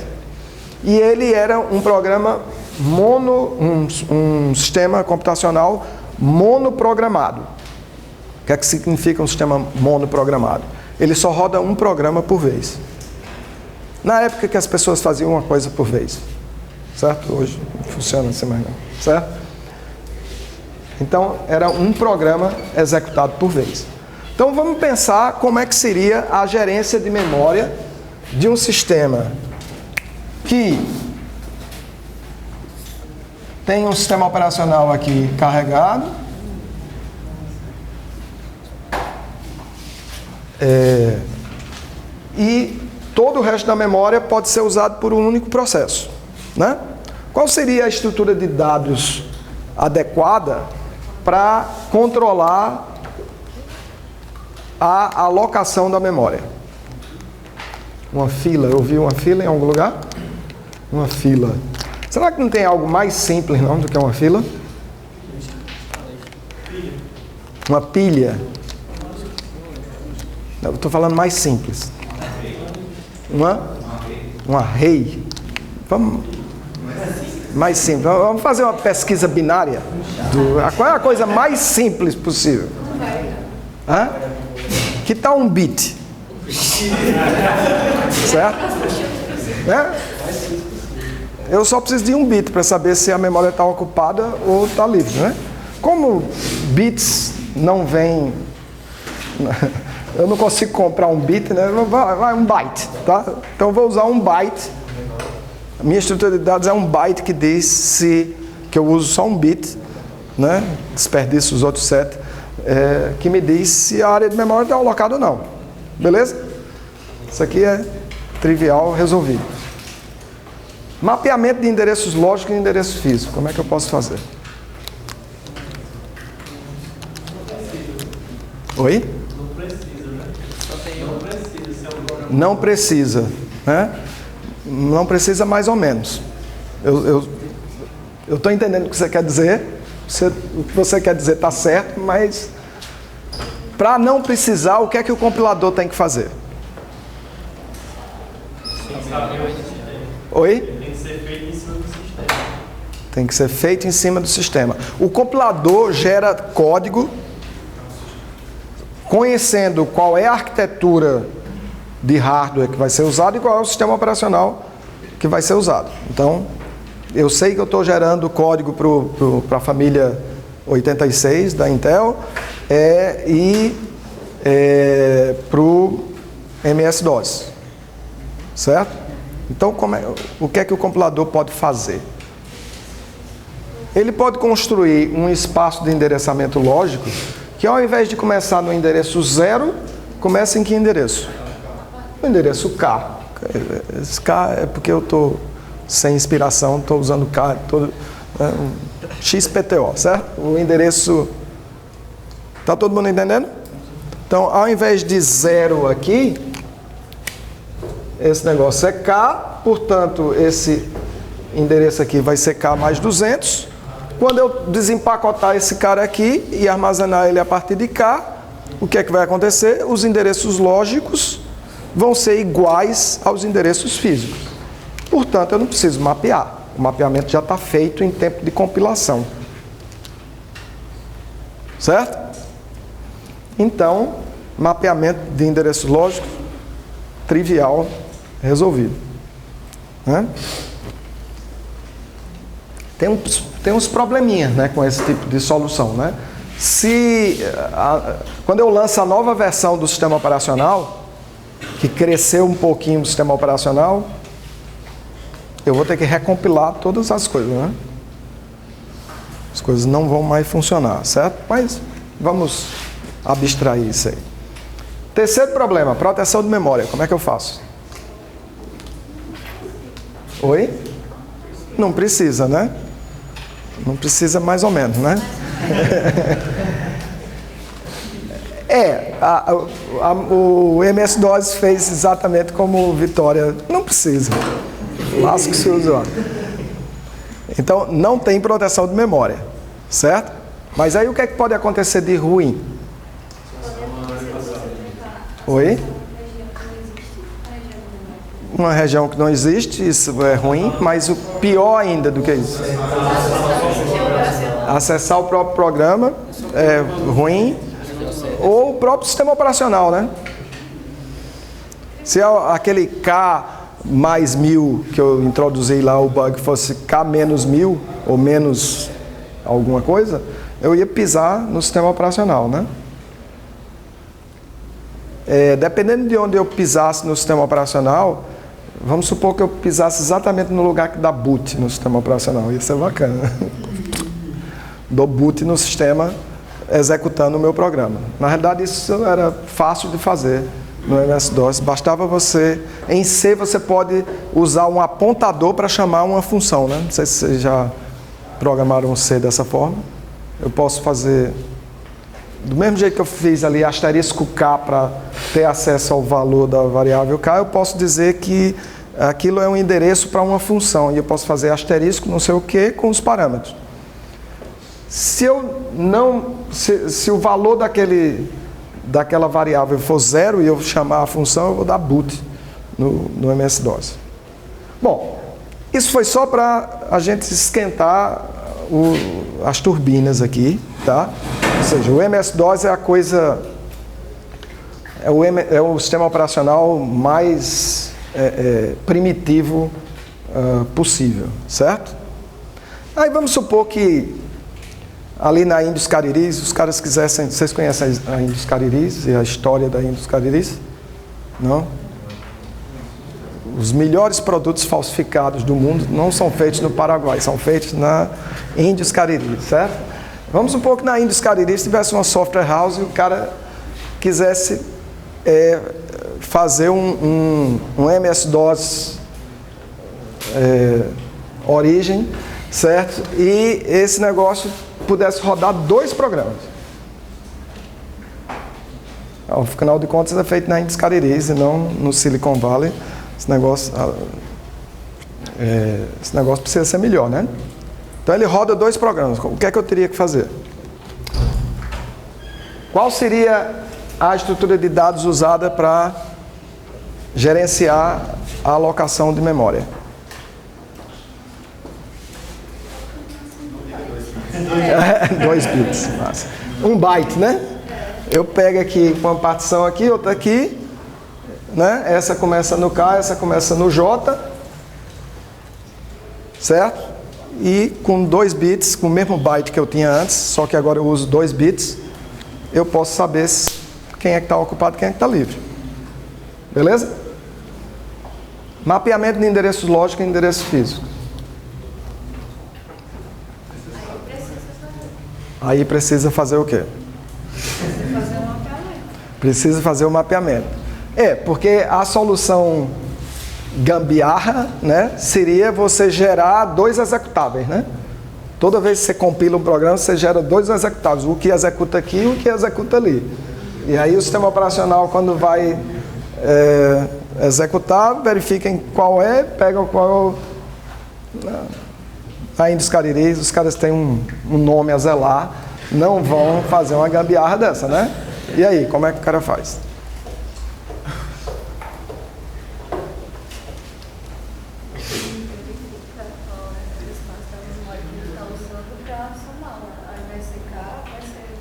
e ele era um programa um sistema computacional monoprogramado. O que é que significa um sistema monoprogramado? Ele só roda um programa por vez. Na época que as pessoas faziam uma coisa por vez, certo? Hoje não funciona assim mais não, certo? Então, era um programa executado por vez. Então, vamos pensar como é que seria a gerência de memória de um sistema que tem um sistema operacional aqui carregado, e todo o resto da memória pode ser usado por um único processo, né? Qual seria a estrutura de dados adequada para controlar a alocação da memória? Uma fila, eu vi uma fila em algum lugar? Uma fila. Será que não tem algo mais simples não do que uma fila? Uma pilha. Eu estou falando mais simples. Um array. Vamos mais simples. Vamos fazer uma pesquisa binária. Qual é a coisa mais simples possível? Hã? Que tal um bit? Certo? Né? Eu só preciso de um bit para saber se a memória está ocupada ou está livre, né? Como bits não vêm... Eu não consigo comprar um bit, né? Vai um byte, tá? Então eu vou usar um byte. A minha estrutura de dados é um byte que diz se... que eu uso só um bit, né? Desperdiço os outros 7, que me diz se a área de memória está alocada ou não. Beleza? Isso aqui é trivial, resolvido. Mapeamento de endereços lógicos e endereços físicos. Como é que eu posso fazer? Oi? Não precisa, né? Não precisa mais ou menos. Eu estou entendendo o que você quer dizer. O que você quer dizer está certo, mas para não precisar, o que é que o compilador tem que fazer? Oi? Tem que ser feito em cima do sistema. Tem que ser feito em cima do sistema. O compilador gera código conhecendo qual é a arquitetura de hardware que vai ser usado e qual é o sistema operacional que vai ser usado. Então, eu sei que eu estou gerando código para a família 86 da Intel e para o MS-DOS, certo? Então, o que é que o compilador pode fazer? Ele pode construir um espaço de endereçamento lógico que, ao invés de começar no endereço 0, começa em que endereço? No endereço K. Esse K é porque eu estou sem inspiração, estou usando K, XPTO, certo? O endereço... Está todo mundo entendendo? Então, ao invés de 0 aqui, esse negócio é K, portanto, esse endereço aqui vai ser K mais 200. Quando eu desempacotar esse cara aqui e armazenar ele a partir de K, o que é que vai acontecer? Os endereços lógicos vão ser iguais aos endereços físicos. Portanto, eu não preciso mapear. O mapeamento já está feito em tempo de compilação. Certo? Então, mapeamento de endereços lógicos, trivial, resolvido. Né? Tem uns probleminhas, né, com esse tipo de solução. Né? Quando eu lanço a nova versão do sistema operacional, que cresceu um pouquinho o sistema operacional, eu vou ter que recompilar todas as coisas, né? As coisas não vão mais funcionar, certo? Mas vamos abstrair isso aí. Terceiro problema, proteção de memória. Como é que eu faço? Oi? Não precisa, né? Não precisa mais ou menos, né? O MS-DOS fez exatamente como o Vitória. Não precisa. Lasco se usa. Então, não tem proteção de memória, certo? Mas aí o que é que pode acontecer de ruim? Oi? Uma região que não existe, isso é ruim, mas o pior ainda do que isso. Acessar o próprio programa é ruim, ou o próprio sistema operacional, né? Se aquele K mais 1000 que eu introduzi lá, o bug fosse K menos 1000, ou menos alguma coisa, eu ia pisar no sistema operacional, né? Dependendo de onde eu pisasse no sistema operacional, vamos supor que eu pisasse exatamente no lugar que dá boot no sistema operacional. Isso é bacana. Dou boot no sistema executando o meu programa. Na realidade, isso era fácil de fazer no MS-DOS. Bastava você... Em C, você pode usar um apontador para chamar uma função, né? Não sei se vocês já programaram C dessa forma. Eu posso fazer... Do mesmo jeito que eu fiz ali asterisco K para ter acesso ao valor da variável K, eu posso dizer que aquilo é um endereço para uma função. E eu posso fazer asterisco não sei o que com os parâmetros. Se o valor daquela variável for 0 e eu chamar a função, eu vou dar boot no MS-DOS. Bom, isso foi só para a gente esquentar as turbinas aqui, tá? Ou seja, o MS-DOS é a coisa... É o sistema operacional mais primitivo possível, certo? Aí vamos supor que ali na Indus Cariris, os caras quisessem... Vocês conhecem a Indus Cariris e a história da Indus Cariris? Não? Os melhores produtos falsificados do mundo não são feitos no Paraguai, são feitos na Indus Cariris, certo? Vamos supor que na Indus Cariris tivesse uma software house e o cara quisesse fazer um MS-DOS origem, certo? E esse negócio pudesse rodar 2 programas. Afinal de contas, é feito na Indus Cariris e não no Silicon Valley. Esse negócio precisa ser melhor, né? Então ele roda 2 programas. O que é que eu teria que fazer? Qual seria a estrutura de dados usada para gerenciar a alocação de memória? Dois bits. 1 byte, né? Eu pego aqui uma partição aqui, outra aqui, né? Essa começa no K, essa começa no J, certo? E com 2 bits, com o mesmo byte que eu tinha antes, só que agora eu uso 2 bits, eu posso saber quem é que está ocupado e quem é que está livre. Beleza? Mapeamento de endereços lógicos e endereços físicos. Aí precisa fazer o quê? Precisa fazer o mapeamento. Porque a solução gambiarra, né, seria você gerar 2 executáveis, né? Toda vez que você compila um programa, você gera 2 executáveis, o que executa aqui e o que executa ali. E aí o sistema operacional, quando vai executar, verifica em qual pega qual... Na Indus Cariris, os caras têm um nome a zelar, não vão fazer uma gambiarra dessa, né? E aí, como é que o cara faz?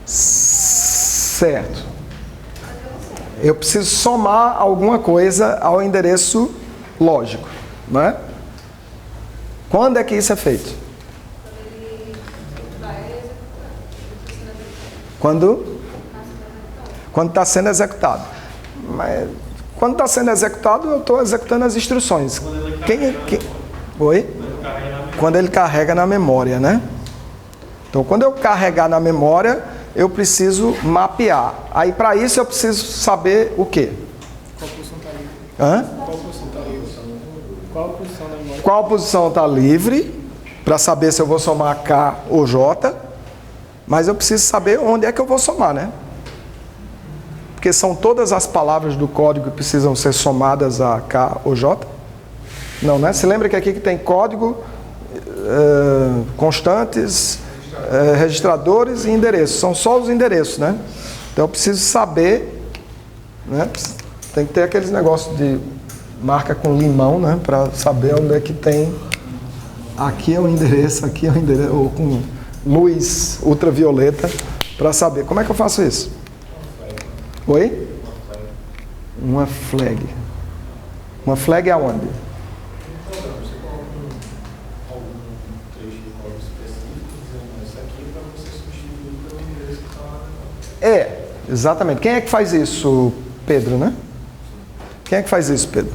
Certo. Eu preciso somar alguma coisa ao endereço lógico, né? Quando é que isso é feito? Quando está sendo executado. Mas quando está sendo executado, eu estou executando as instruções. Oi? Quando ele carrega na memória, né? Então, quando eu carregar na memória, eu preciso mapear. Aí, para isso, eu preciso saber o quê? Qual posição está livre? Hã? Qual posição está livre? Qual posição da memória? Qual posição está livre, para saber se eu vou somar K ou J, mas eu preciso saber onde é que eu vou somar, né? Porque são todas as palavras do código que precisam ser somadas a K ou J? Não, né? Se lembra que aqui que tem código, constantes, registradores e endereços. São só os endereços, né? Então eu preciso saber, né? Tem que ter aqueles negócios de marca com limão, né? Para saber onde é que tem. Aqui é o endereço, aqui é o endereço, ou com luz ultravioleta, para saber. Como é que eu faço isso? Oi? Uma flag. Uma flag é aonde? Exatamente. Quem é que faz isso, Pedro, né? Quem é que faz isso, Pedro?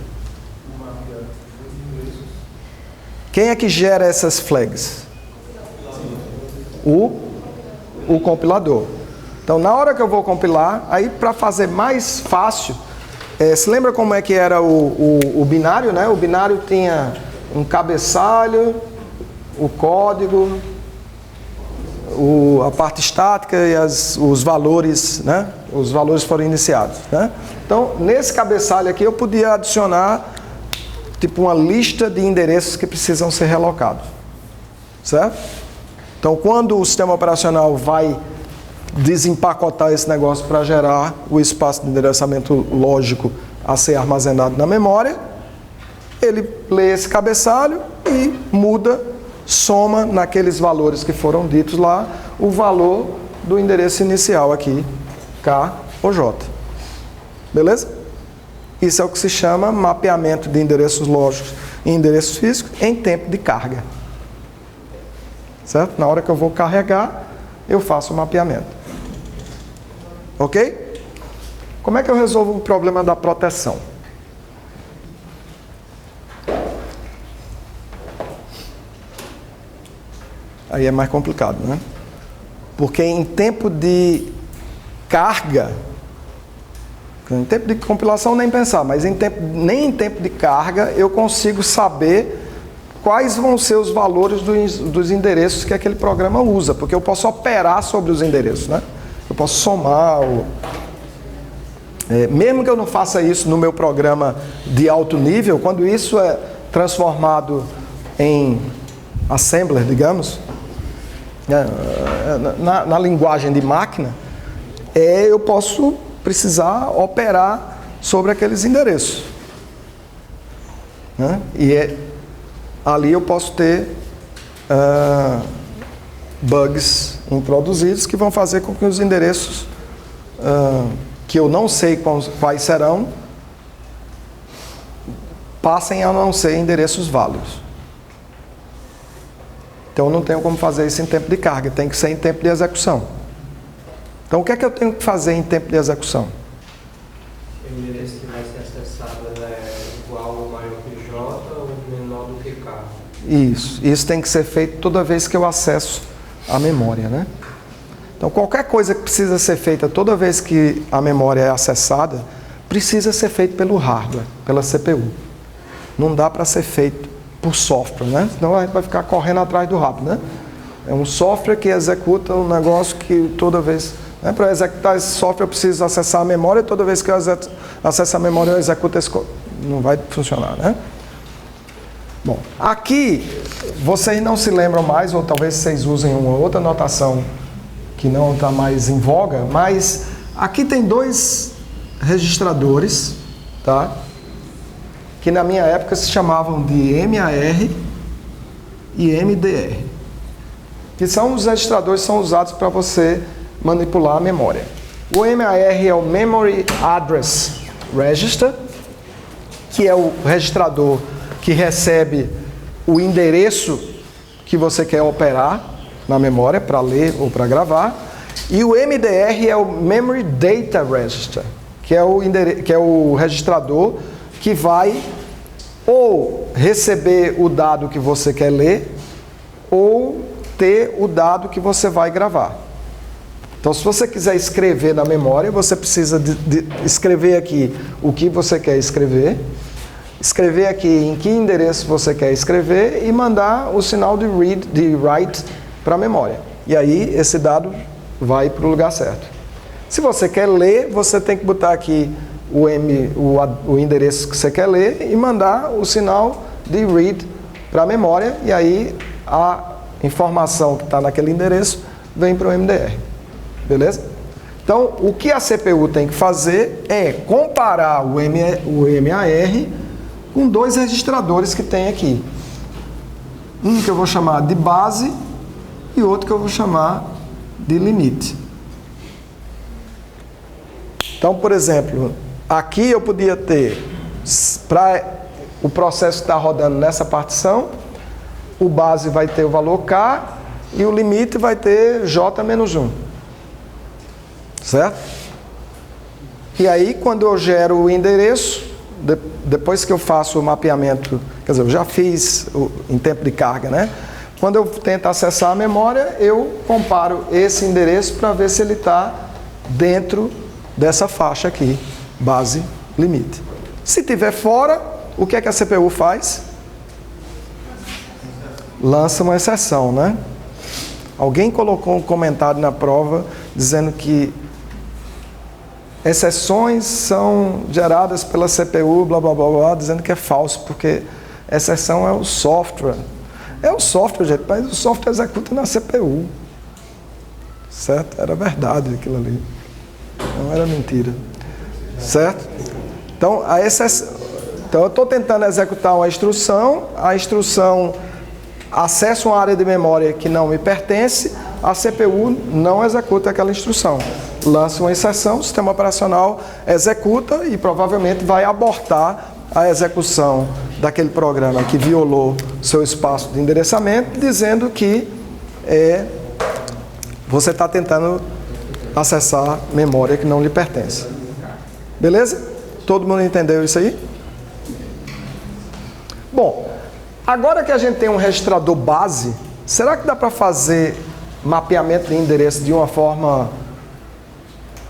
Quem é que gera essas flags? O compilador. Então, na hora que eu vou compilar, aí para fazer mais fácil, se lembra como é que era o binário, né? O binário tinha um cabeçalho, o código, a parte estática e os valores, né? Os valores foram iniciados, né? Então, nesse cabeçalho aqui, eu podia adicionar tipo uma lista de endereços que precisam ser relocados, certo? Então, quando o sistema operacional vai desempacotar esse negócio para gerar o espaço de endereçamento lógico a ser armazenado na memória, ele lê esse cabeçalho e muda, soma naqueles valores que foram ditos lá, o valor do endereço inicial aqui, K ou J. Beleza? Isso é o que se chama mapeamento de endereços lógicos e endereços físicos em tempo de carga. Certo? Na hora que eu vou carregar, eu faço o mapeamento. Ok? Como é que eu resolvo o problema da proteção? Aí é mais complicado, né? Porque em tempo de carga, em tempo de compilação nem pensar, mas nem em tempo de carga eu consigo saber quais vão ser os valores dos endereços que aquele programa usa, porque eu posso operar sobre os endereços, né? Eu posso somar, mesmo que eu não faça isso no meu programa de alto nível, quando isso é transformado em assembler, digamos, na linguagem de máquina, eu posso precisar operar sobre aqueles endereços, né? E ali eu posso ter bugs introduzidos que vão fazer com que os endereços que eu não sei quais serão passem a não ser endereços válidos. Então eu não tenho como fazer isso em tempo de carga, tem que ser em tempo de execução. Então o que é que eu tenho que fazer em tempo de execução? O endereço que vai ser acessado é igual ou maior que J ou menor do que K? Isso tem que ser feito toda vez que eu acesso a memória, né? Então qualquer coisa que precisa ser feita toda vez que a memória é acessada, precisa ser feito pelo hardware, pela CPU. Não dá para ser feito por software, né? Senão a gente vai ficar correndo atrás do rabo, né? É um software que executa um negócio que toda vez... Para executar esse software eu preciso acessar a memória, toda vez que eu acesso a memória eu executo esse código. Não vai funcionar, né? Bom, aqui vocês não se lembram mais, ou talvez vocês usem uma outra notação que não está mais em voga, mas aqui tem dois registradores, tá? Que na minha época se chamavam de MAR e MDR. Que são os registradores que são usados para você manipular a memória. O MAR é o Memory Address Register, que é o registrador que recebe o endereço que você quer operar na memória, para ler ou para gravar. E o MDR é o Memory Data Register, que é o registrador que vai ou receber o dado que você quer ler, ou ter o dado que você vai gravar. Então, se você quiser escrever na memória, você precisa de escrever aqui o que você quer escrever aqui em que endereço você quer escrever e mandar o sinal de read, de write para a memória. E aí, esse dado vai para o lugar certo. Se você quer ler, você tem que botar aqui o endereço que você quer ler e mandar o sinal de read para a memória, e aí a informação que está naquele endereço vem para o MDR. Beleza? Então, o que a CPU tem que fazer é comparar o MAR com dois registradores que tem aqui. Um que eu vou chamar de base e outro que eu vou chamar de limite. Então, por exemplo, aqui eu podia ter, para o processo que está rodando nessa partição, o base vai ter o valor K e o limite vai ter J-1. Certo? E aí, quando eu gero o endereço, depois que eu faço o mapeamento, quer dizer, eu já fiz em tempo de carga, né? Quando eu tento acessar a memória, eu comparo esse endereço para ver se ele está dentro dessa faixa aqui, base, limite. Se tiver fora, o que é que a CPU faz? Lança uma exceção, né? Alguém colocou um comentário na prova dizendo que exceções são geradas pela CPU, blá, blá, blá, blá, dizendo que é falso, porque exceção é o software. É o software, gente, mas o software executa na CPU. Certo? Era verdade aquilo ali. Não era mentira. Certo? Então, então eu estou tentando executar uma instrução, a instrução acessa uma área de memória que não me pertence, a CPU não executa aquela instrução. Lança uma exceção, o sistema operacional executa e provavelmente vai abortar a execução daquele programa que violou seu espaço de endereçamento, dizendo que você está tentando acessar memória que não lhe pertence. Beleza? Todo mundo entendeu isso aí? Bom, agora que a gente tem um registrador base, será que dá para fazer mapeamento de endereço de uma forma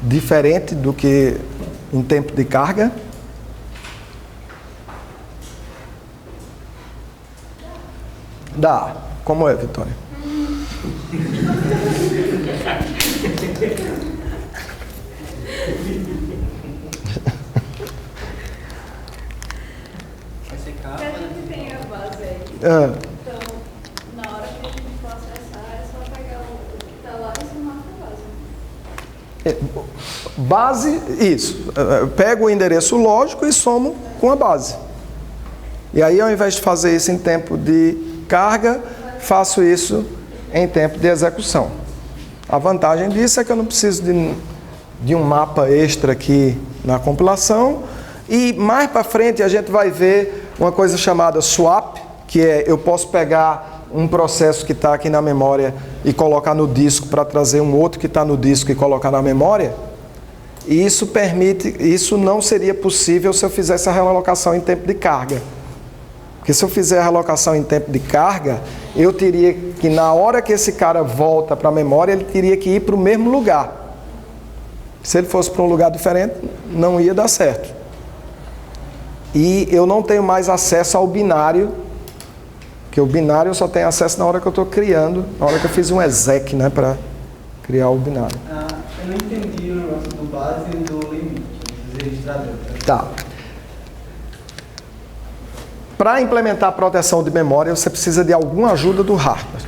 diferente do que em tempo de carga? Dá. Como é, Vitória? Vai ser caro. Se a gente tem a base aí, Ah, então na hora que a gente for acessar é só pegar o que está lá e somar com a base. base, isso. Pego o endereço lógico e somo com a base. E aí, ao invés de fazer isso em tempo de carga, faço isso em tempo de execução. A vantagem disso é que eu não preciso de um mapa extra aqui na compilação. E mais para frente a gente vai ver uma coisa chamada swap, que é eu posso pegar um processo que está aqui na memória e colocar no disco para trazer um outro que está no disco e colocar na memória. E isso não seria possível se eu fizesse a realocação em tempo de carga. Porque se eu fizer a realocação em tempo de carga, eu teria que, na hora que esse cara volta para a memória, ele teria que ir para o mesmo lugar. Se ele fosse para um lugar diferente, não ia dar certo. E eu não tenho mais acesso ao binário, porque o binário eu só tenho acesso na hora que eu estou criando, na hora que eu fiz um exec, né, para criar o binário. Eu não entendi o negócio do base e do limite, dos registradores. Tá. Para implementar a proteção de memória, você precisa de alguma ajuda do hardware.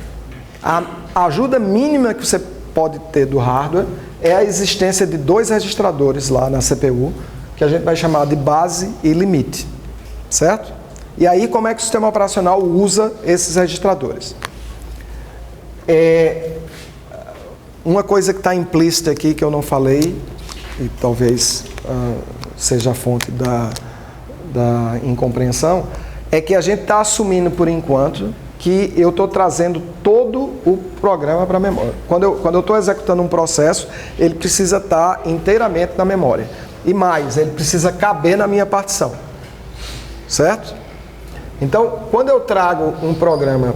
A ajuda mínima que você pode ter do hardware é a existência de dois registradores lá na CPU, que a gente vai chamar de base e limite. Certo? E aí, como é que o sistema operacional usa esses registradores? Uma coisa que está implícita aqui, que eu não falei, e talvez seja a fonte da incompreensão, é que a gente está assumindo, por enquanto, que eu estou trazendo todo o programa para a memória. Quando eu estou executando um processo, ele precisa estar inteiramente na memória. E mais, ele precisa caber na minha partição. Certo? Então, quando eu trago um programa,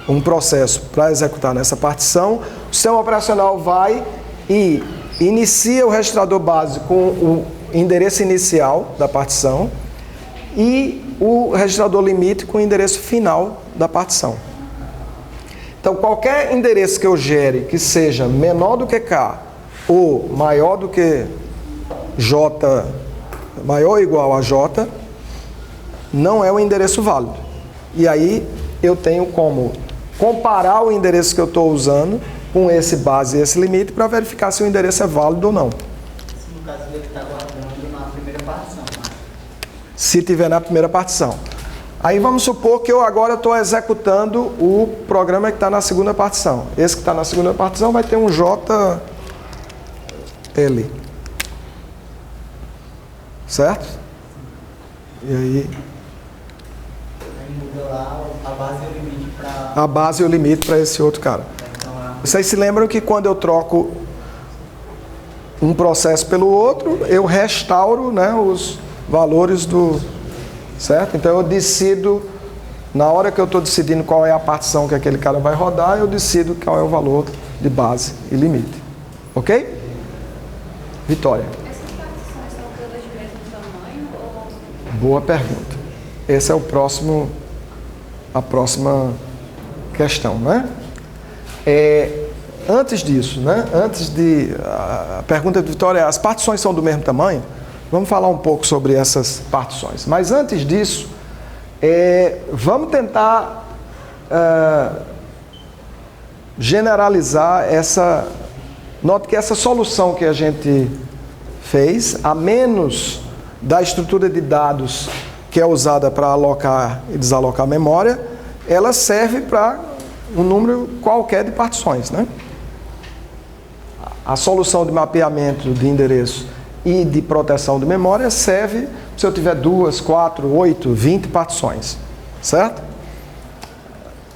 um processo para executar nessa partição, o sistema operacional vai e inicia o registrador base com o endereço inicial da partição e o registrador limite com o endereço final da partição. Então, qualquer endereço que eu gere que seja menor do que K ou maior do que J, maior ou igual a J, não é um endereço válido. E aí eu tenho como comparar o endereço que eu estou usando com esse base e esse limite para verificar se o endereço é válido ou não. No caso, ele está guardando na primeira partição. Se tiver na primeira partição. Aí vamos supor que eu agora estou executando o programa que está na segunda partição. Esse que está na segunda partição vai ter um JL. Certo? E aí... muda lá a base e o limite para... A base e o limite para esse outro cara. Vocês se lembram que quando eu troco um processo pelo outro, eu restauro, né, os valores do... Certo? Então eu decido, na hora que eu estou decidindo qual é a partição que aquele cara vai rodar, eu decido qual é o valor de base e limite. Ok? Vitória. Essas partições são todas do mesmo tamanho ou... Boa pergunta. Esse é o próximo, a próxima questão, né? Antes disso, né? Antes de... A pergunta de Vitória é, as partições são do mesmo tamanho? Vamos falar um pouco sobre essas partições. Mas antes disso, vamos tentar generalizar essa... Note que essa solução que a gente fez, a menos da estrutura de dados que é usada para alocar e desalocar memória, ela serve para um número qualquer de partições, né? A solução de mapeamento de endereço e de proteção de memória serve se eu tiver 2, 4, 8, 20 partições, certo?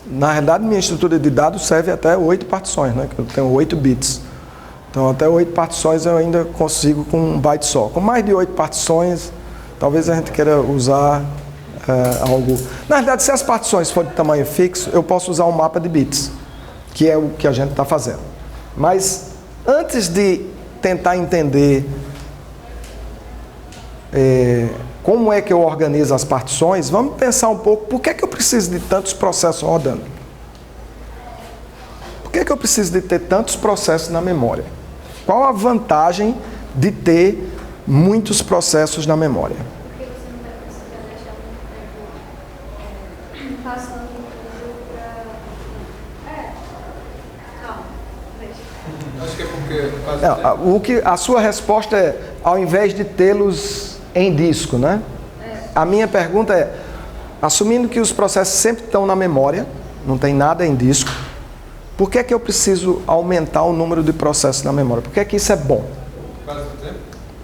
Na realidade, minha estrutura de dados serve até 8 partições, né? Eu tenho 8 bits. Então, até 8 partições eu ainda consigo com um byte só. Com mais de 8 partições, talvez a gente queira usar algo... Na realidade, se as partições forem de tamanho fixo, eu posso usar um mapa de bits, que é o que a gente está fazendo. Mas, antes de tentar entender como é que eu organizo as partições, vamos pensar um pouco por que eu preciso de tantos processos rodando. Por que eu preciso de ter tantos processos na memória? Qual a vantagem de ter muitos processos na memória? Porque você não vai precisar deixar muito tempo passando tudo para... Calma, veja. Acho que é porque... O que a sua resposta é, ao invés de tê-los em disco, né? A minha pergunta é, assumindo que os processos sempre estão na memória, não tem nada em disco, por que eu preciso aumentar o número de processos na memória? Por que isso é bom? Por causa do tempo?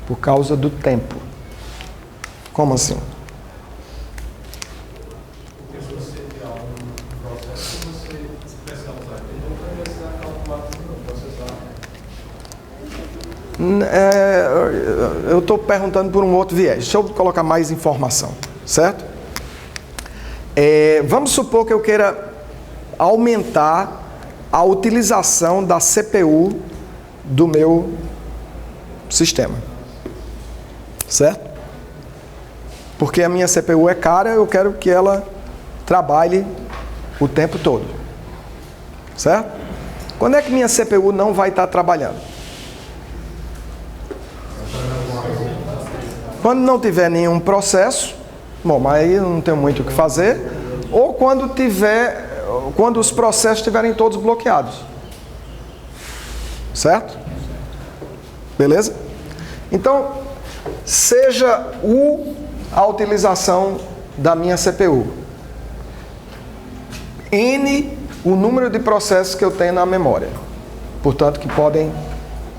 Por causa do tempo. Como assim? Porque se você criar um processo, você precisar usar ele, não vai precisar calcular tudo, processar. Eu estou perguntando por um outro viés. Deixa eu colocar mais informação, certo? Vamos supor que eu queira aumentar a utilização da CPU do meu sistema, certo? Porque a minha CPU é cara, eu quero que ela trabalhe o tempo todo, certo? Quando é que minha CPU não vai estar trabalhando? Quando não tiver nenhum processo, bom, mas aí eu não tenho muito o que fazer, ou quando os processos estiverem todos bloqueados. Certo? Beleza? Então, seja a utilização da minha CPU. N, o número de processos que eu tenho na memória. Portanto, que podem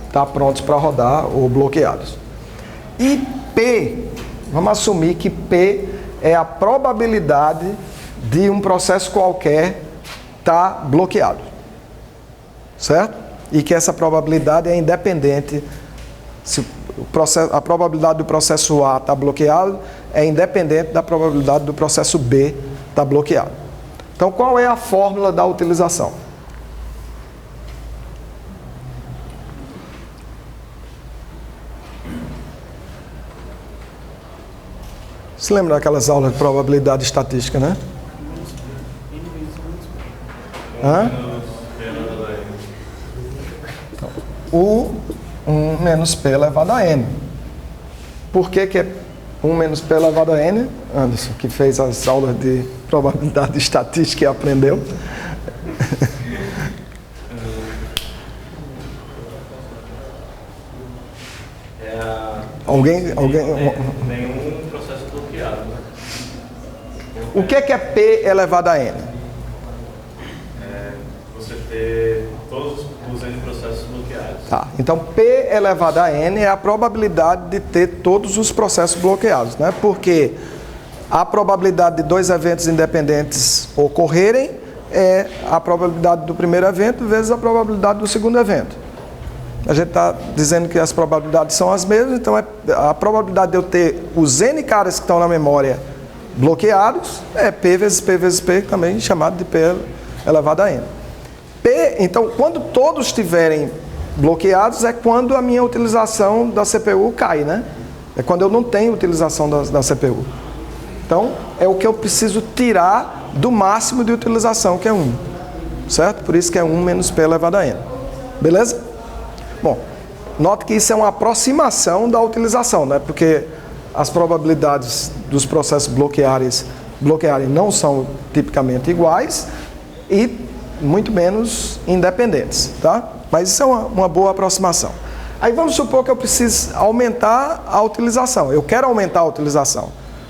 estar prontos para rodar ou bloqueados. E P, vamos assumir que P é a probabilidade de um processo qualquer estar bloqueado. Certo? E que essa probabilidade é independente. a probabilidade do processo A estar bloqueado é independente da probabilidade do processo B estar bloqueado. Então, qual é a fórmula da utilização? Você lembra daquelas aulas de probabilidade estatística, né? Hã? U 1 menos P elevado a N. Por que é 1 menos P elevado a N? Anderson, que fez as aulas de probabilidade estatística e aprendeu. Alguém? Nenhum processo bloqueado, né? O que é P elevado a N? Você ter todos os N processos bloqueados. Tá, então P elevado a N é a probabilidade de ter todos os processos bloqueados, né? Porque a probabilidade de dois eventos independentes ocorrerem é a probabilidade do primeiro evento vezes a probabilidade do segundo evento. A gente está dizendo que as probabilidades são as mesmas, então a probabilidade de eu ter os N caras que estão na memória bloqueados é P vezes P vezes P, também chamado de P elevado a N. P, então, quando todos estiverem bloqueados, é quando a minha utilização da CPU cai, né? É quando eu não tenho utilização da CPU. Então, é o que eu preciso tirar do máximo de utilização, que é 1. Certo? Por isso que é 1 menos P elevado a N. Beleza? Bom, note que isso é uma aproximação da utilização, né? Porque as probabilidades dos processos bloquearem não são tipicamente iguais e muito menos independentes, tá? Mas isso é uma boa aproximação. Aí vamos supor que eu preciso aumentar a utilização. Eu quero aumentar a utilização.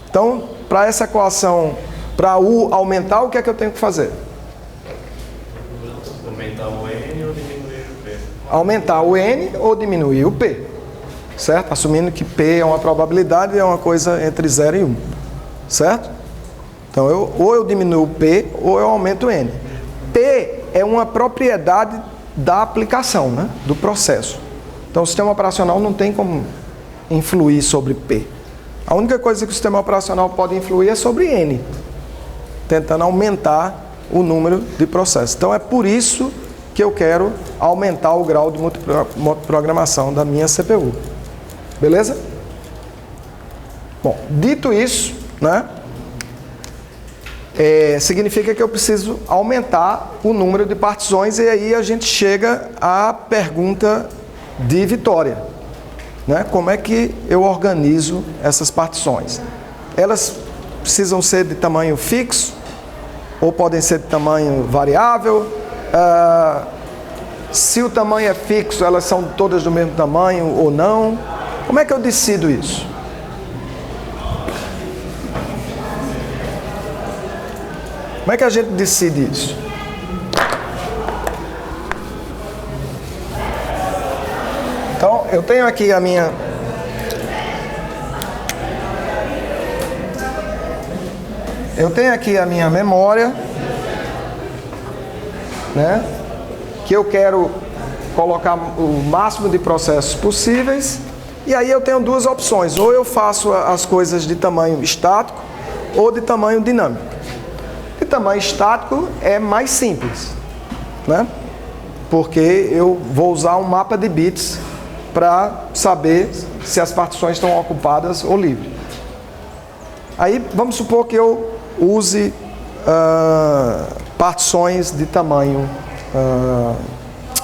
Então, para essa equação, para U aumentar, o que é que eu tenho que fazer? Aumentar o N ou diminuir o P? Aumentar o N ou diminuir o P. Certo? Assumindo que P é uma probabilidade e é uma coisa entre 0 e 1. Certo? Então, ou eu diminuo o P ou eu aumento o N. P é uma propriedade da aplicação, né? Do processo. Então, o sistema operacional não tem como influir sobre P. A única coisa que o sistema operacional pode influir é sobre N, tentando aumentar o número de processos. Então, é por isso que eu quero aumentar o grau de multiprogramação da minha CPU. Beleza? Bom, dito isso, né? Significa que eu preciso aumentar o número de partições e aí a gente chega à pergunta de Vitória, né? Como é que eu organizo essas partições? Elas precisam ser de tamanho fixo ou podem ser de tamanho variável? Se o tamanho é fixo, elas são todas do mesmo tamanho ou não? Como é que eu decido isso? Como é que a gente decide isso? Então, eu tenho aqui a minha... memória, né? Que eu quero colocar o máximo de processos possíveis. E aí eu tenho duas opções. Ou eu faço as coisas de tamanho estático ou de tamanho dinâmico. De tamanho estático é mais simples, né? Porque eu vou usar um mapa de bits para saber se as partições estão ocupadas ou livres. Aí vamos supor que eu use partições de tamanho,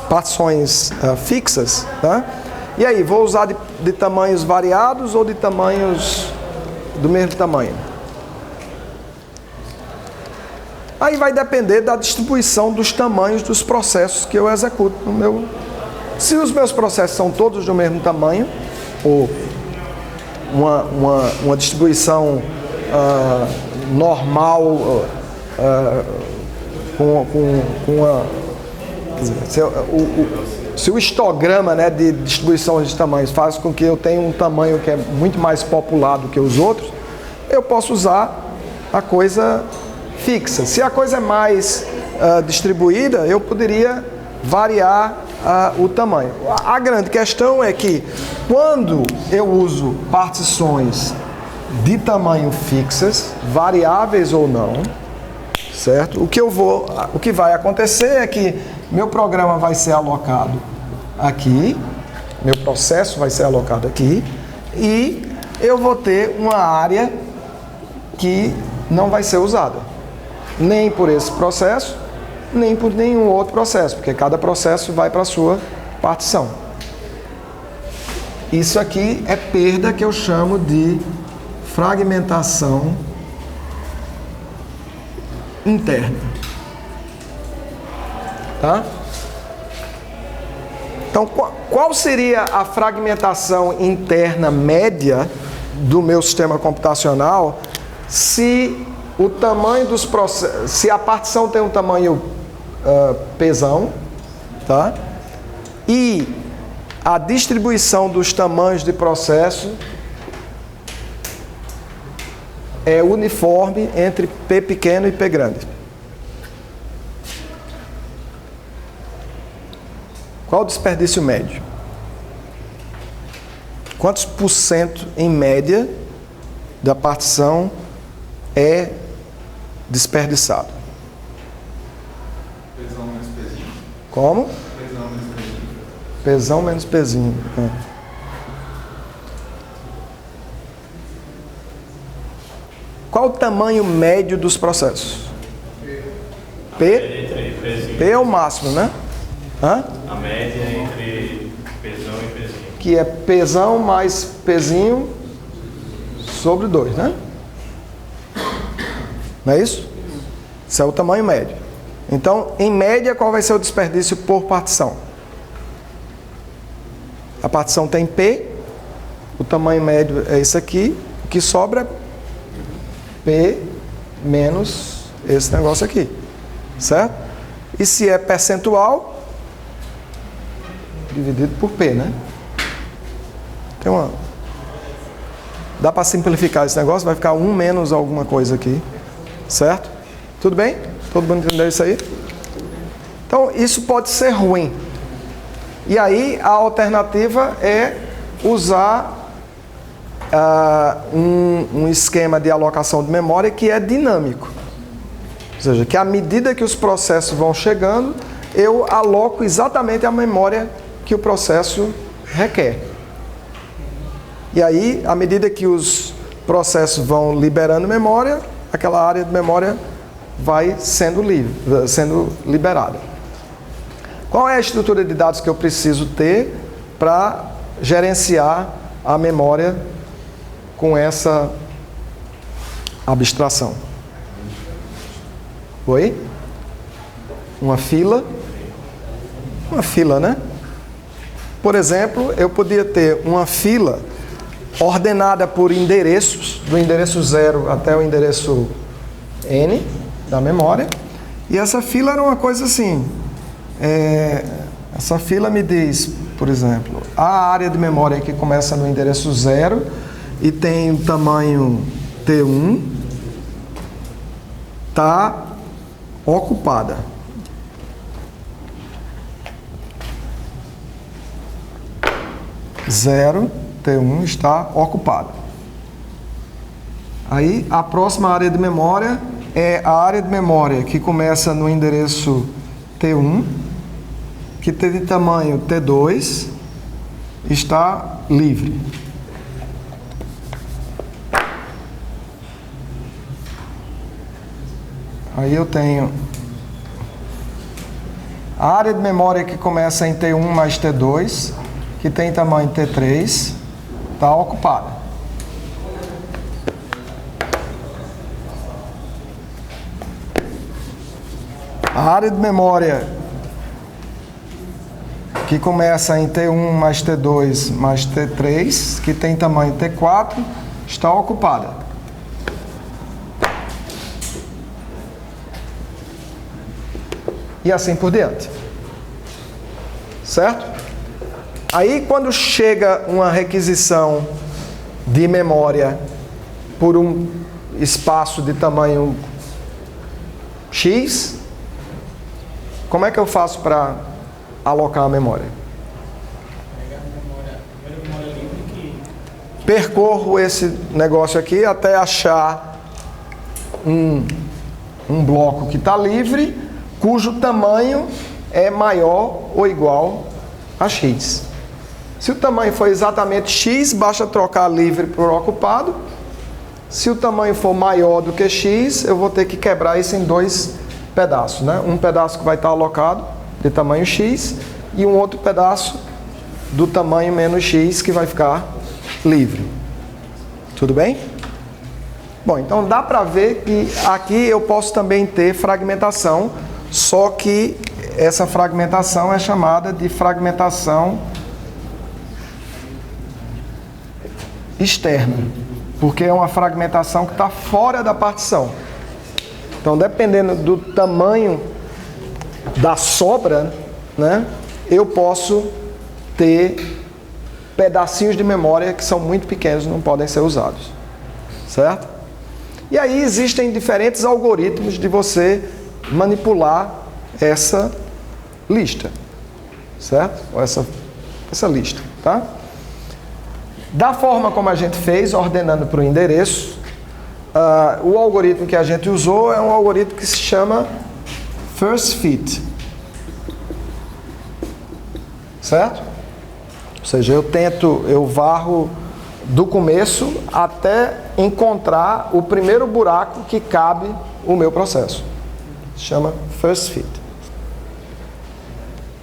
partições fixas, né? E aí, vou usar de tamanhos variados ou de tamanhos do mesmo tamanho? Aí vai depender da distribuição dos tamanhos dos processos que eu executo no meu... Se os meus processos são todos do mesmo tamanho, ou uma distribuição normal, se o histograma, né, de distribuição de tamanhos faz com que eu tenha um tamanho que é muito mais populado que os outros, eu posso usar a coisa fixa. Se a coisa é mais distribuída, eu poderia variar o tamanho. A grande questão é que quando eu uso partições de tamanho fixas, variáveis ou não, certo? O que vai acontecer é que meu programa vai ser alocado aqui, meu processo vai ser alocado aqui, e eu vou ter uma área que não vai ser usada, nem por esse processo, nem por nenhum outro processo, porque cada processo vai para a sua partição. Isso aqui é perda que eu chamo de fragmentação interna. Tá? Então, qual seria a fragmentação interna média do meu sistema computacional se o tamanho dos processos, se a partição tem um tamanho Pzão, tá? E a distribuição dos tamanhos de processo é uniforme entre P pequeno e P grande. Qual o desperdício médio? Quantos por cento, em média, da partição é desperdiçado? Pzão menos Pzinho. Como? Pzão menos Pzinho. Pzão menos Pzinho. Qual o tamanho médio dos processos? P? P é o máximo, né? Hã? A média é entre Pzão e Pzinho. Que é Pzão mais Pzinho sobre 2, né? Não é isso? Isso é o tamanho médio. Então, em média, qual vai ser o desperdício por partição? A partição tem P, o tamanho médio é esse aqui, o que sobra é P menos esse negócio aqui, certo? E se é percentual, dividido por P, né? Dá para simplificar esse negócio, vai ficar 1 menos alguma coisa aqui, certo? Tudo bem? Todo mundo entendeu isso aí? Então, isso pode ser ruim. E aí, a alternativa é usar um esquema de alocação de memória que é dinâmico. Ou seja, que à medida que os processos vão chegando, eu aloco exatamente a memória que o processo requer. E aí, à medida que os processos vão liberando memória, aquela área de memória vai sendo liberada. Qual é a estrutura de dados que eu preciso ter para gerenciar a memória com essa abstração? Oi? Uma fila, né? Por exemplo, eu podia ter uma fila ordenada por endereços, do endereço 0 até o endereço N da memória, e essa fila era uma coisa assim, essa fila me diz, por exemplo, a área de memória que começa no endereço 0 e tem o tamanho T1 está ocupada. Zero, T1 está ocupada. Aí a próxima área de memória é a área de memória que começa no endereço T1, que tem de tamanho T2, está livre. Aí eu tenho a área de memória que começa em T1 mais T2, que tem tamanho T3, está ocupada. A área de memória que começa em T1 mais T2 mais T3, que tem tamanho T4, está ocupada. E assim por diante. Certo? Aí, quando chega uma requisição de memória por um espaço de tamanho X, como é que eu faço para alocar a memória? Pegar a memória livre que Percorro esse negócio aqui até achar um bloco que está livre, cujo tamanho é maior ou igual a x. Se o tamanho for exatamente x, basta trocar livre por ocupado. Se o tamanho for maior do que x, eu vou ter que quebrar isso em dois pedaços, né? Um pedaço que vai estar alocado de tamanho x e um outro pedaço do tamanho menos x que vai ficar livre. Tudo bem? Bom, então dá para ver que aqui eu posso também ter fragmentação, só que essa fragmentação é chamada de fragmentação externa, porque é uma fragmentação que está fora da partição. Então, dependendo do tamanho da sobra, né, eu posso ter pedacinhos de memória que são muito pequenos, não podem ser usados, certo? E aí existem diferentes algoritmos de você manipular essa lista, certo? Ou essa lista, tá? Da forma como a gente fez, ordenando para o endereço, o algoritmo que a gente usou é um algoritmo que se chama First Fit, certo? Ou seja, eu varro do começo até encontrar o primeiro buraco que cabe o meu processo. Se chama First Fit.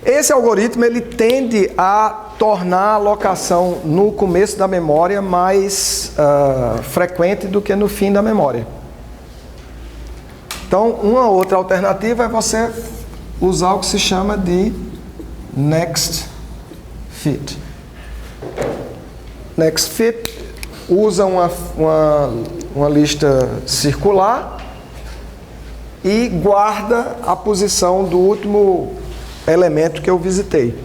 Esse algoritmo ele tende a tornar a alocação no começo da memória mais frequente do que no fim da memória. Então, uma outra alternativa é você usar o que se chama de Next Fit. Next Fit usa uma lista circular e guarda a posição do último elemento que eu visitei.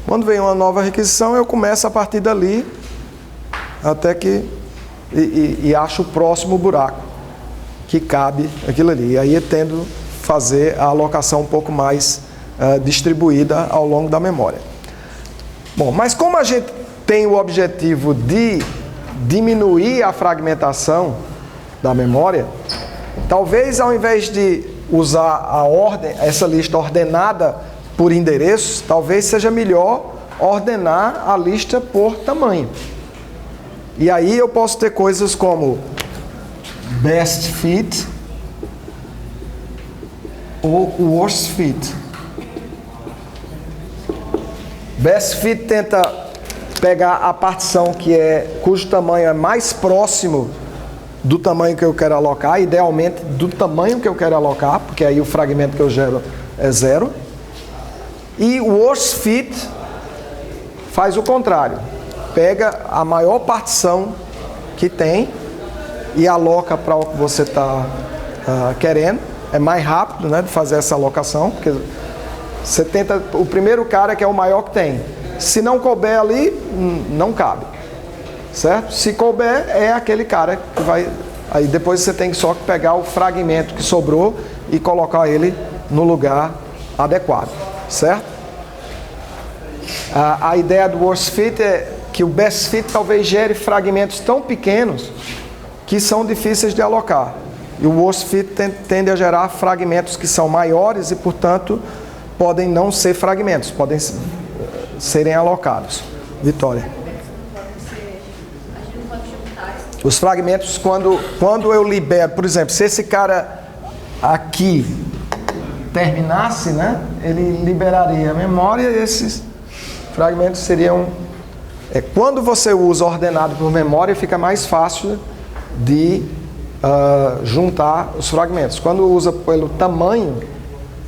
Quando vem uma nova requisição, eu começo a partir dali até que e acho o próximo buraco que cabe aquilo ali. E aí eu tendo a fazer a alocação um pouco mais distribuída ao longo da memória. Bom, mas como a gente tem o objetivo de diminuir a fragmentação da memória, talvez ao invés de usar a ordem, essa lista ordenada por endereços, talvez seja melhor ordenar a lista por tamanho. E aí eu posso ter coisas como Best Fit ou Worst Fit. Best Fit tenta pegar a partição cujo tamanho é mais próximo do tamanho que eu quero alocar, idealmente do tamanho que eu quero alocar, porque aí o fragmento que eu gero é 0. E o Worst Fit faz o contrário. Pega a maior partição que tem e aloca para o que você está querendo. É mais rápido, né, de fazer essa alocação, porque você tenta o primeiro cara que é o maior que tem. Se não couber ali, não cabe. Certo? Se couber, é aquele cara que vai... Aí depois você tem só que pegar o fragmento que sobrou e colocar ele no lugar adequado. Certo? A ideia do Worst Fit é que o Best Fit talvez gere fragmentos tão pequenos que são difíceis de alocar. E o Worst Fit tende a gerar fragmentos que são maiores e, portanto, podem não ser fragmentos, podem serem alocados. Vitória. Os fragmentos, quando eu libero, por exemplo, se esse cara aqui terminasse, né, ele liberaria a memória e esses fragmentos seriam... quando você usa ordenado por memória, fica mais fácil de juntar os fragmentos. Quando usa pelo tamanho,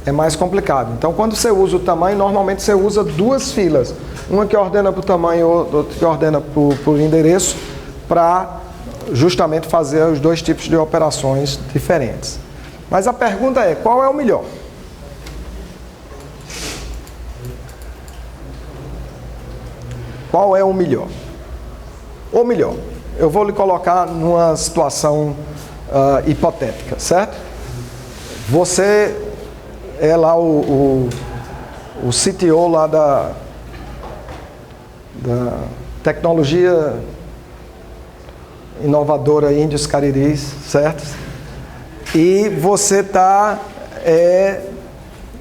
é mais complicado. Então, quando você usa o tamanho, normalmente você usa duas filas. Uma que ordena por tamanho e outra que ordena por endereço, para justamente fazer os dois tipos de operações diferentes. Mas a pergunta é, qual é o melhor? Qual é o melhor? Ou melhor, eu vou lhe colocar numa situação hipotética, certo? Você é lá o o CTO lá da tecnologia inovadora Índios Cariris, certo? E você está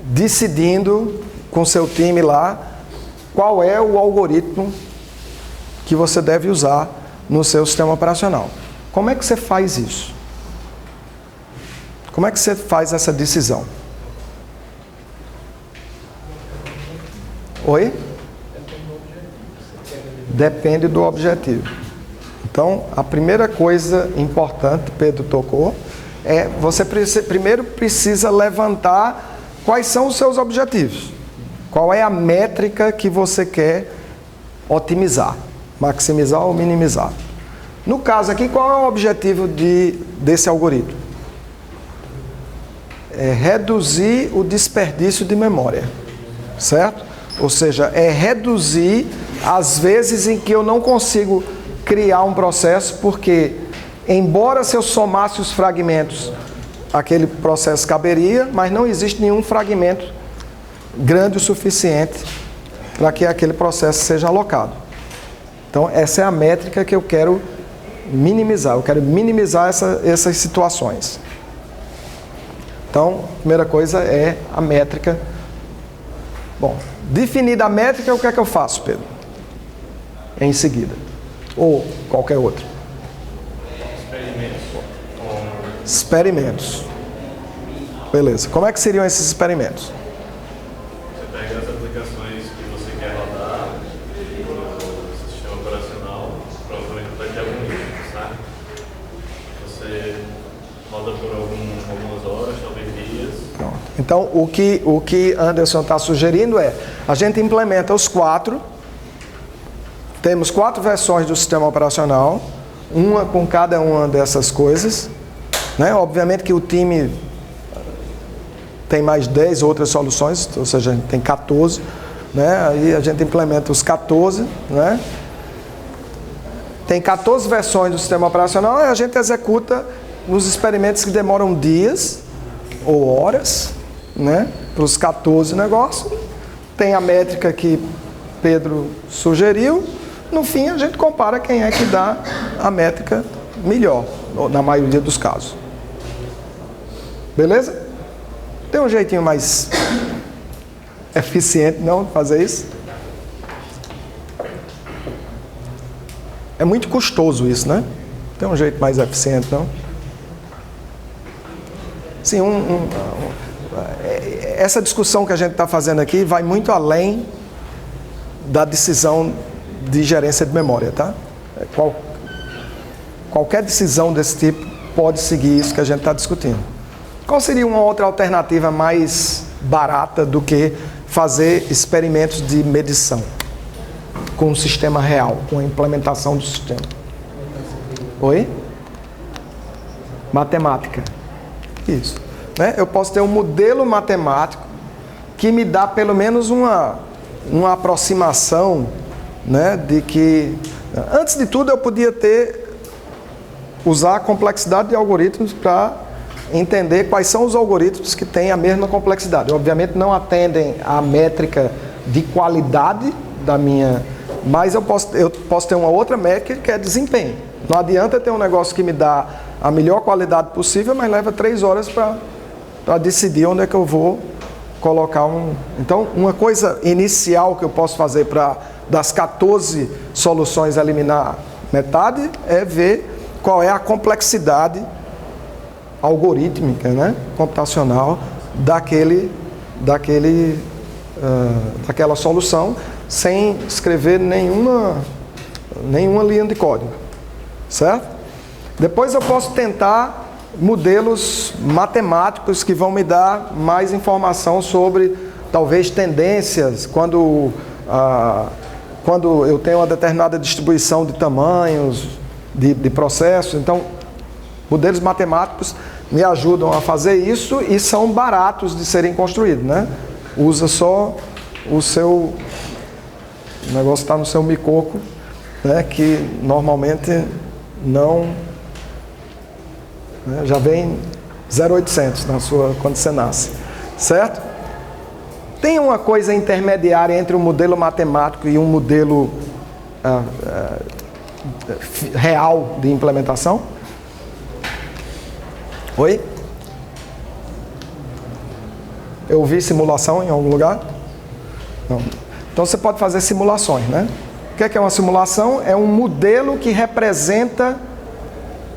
decidindo com seu time lá qual é o algoritmo que você deve usar no seu sistema operacional. Como é que você faz isso? Como é que você faz essa decisão? Oi? Depende do objetivo. Então, a primeira coisa importante, Pedro tocou, é você primeiro precisa levantar quais são os seus objetivos. Qual é a métrica que você quer otimizar, maximizar ou minimizar. No caso aqui, qual é o objetivo desse algoritmo? É reduzir o desperdício de memória, certo? Ou seja, é reduzir as vezes em que eu não consigo criar um processo, porque embora se eu somasse os fragmentos, aquele processo caberia, mas não existe nenhum fragmento grande o suficiente para que aquele processo seja alocado. Então, essa é a métrica que eu quero minimizar. Eu quero minimizar essas situações. Então, a primeira coisa é a métrica. Bom, definida a métrica, o que é que eu faço, Pedro? Em seguida. Ou qualquer outro. Experimentos. Beleza. Como é que seriam esses experimentos? Você pega as aplicações que você quer rodar no sistema operacional, provavelmente vai ter algum limite, sabe? Você roda por algumas horas, talvez dias. Pronto. Então, o que Anderson está sugerindo é, a gente implementa os 4, temos 4 versões do sistema operacional, uma com cada uma dessas coisas, né? Obviamente que o time tem mais 10 outras soluções, ou seja, a gente tem 14, né? Aí a gente implementa os 14, né? Tem 14 versões do sistema operacional e a gente executa os experimentos que demoram dias ou horas, né? Para os 14 negócios. Tem a métrica que Pedro sugeriu. No fim, a gente compara quem é que dá a métrica melhor, na maioria dos casos. Beleza? Tem um jeitinho mais eficiente, não, de fazer isso? É muito custoso isso, né? Tem um jeito mais eficiente, não? Sim, essa discussão que a gente está fazendo aqui vai muito além da decisão de gerência de memória, tá? Qualquer decisão desse tipo pode seguir isso que a gente está discutindo. Qual seria uma outra alternativa mais barata do que fazer experimentos de medição com um sistema real, com a implementação do sistema? Oi? Matemática. Isso. Né? Eu posso ter um modelo matemático que me dá pelo menos uma aproximação, né, de que, antes de tudo, eu podia usar a complexidade de algoritmos para entender quais são os algoritmos que têm a mesma complexidade. Obviamente não atendem à métrica de qualidade da minha, mas eu posso ter uma outra métrica que é desempenho. Não adianta ter um negócio que me dá a melhor qualidade possível, mas leva 3 horas para decidir onde é que eu vou colocar um... Então, uma coisa inicial que eu posso fazer para, das 14 soluções, eliminar metade, é ver qual é a complexidade algorítmica, né, computacional daquela solução, sem escrever nenhuma linha de código, certo? Depois eu posso tentar modelos matemáticos que vão me dar mais informação sobre, talvez, tendências, quando eu tenho uma determinada distribuição de tamanhos, de processos. Então, modelos matemáticos me ajudam a fazer isso e são baratos de serem construídos, né? Usa só o negócio está no seu micoco, né? Que normalmente não... Já vem 0,800 quando você nasce, certo? Tem uma coisa intermediária entre um modelo matemático e um modelo real de implementação? Oi? Eu vi simulação em algum lugar? Não. Então você pode fazer simulações, né? O que é uma simulação? É um modelo que representa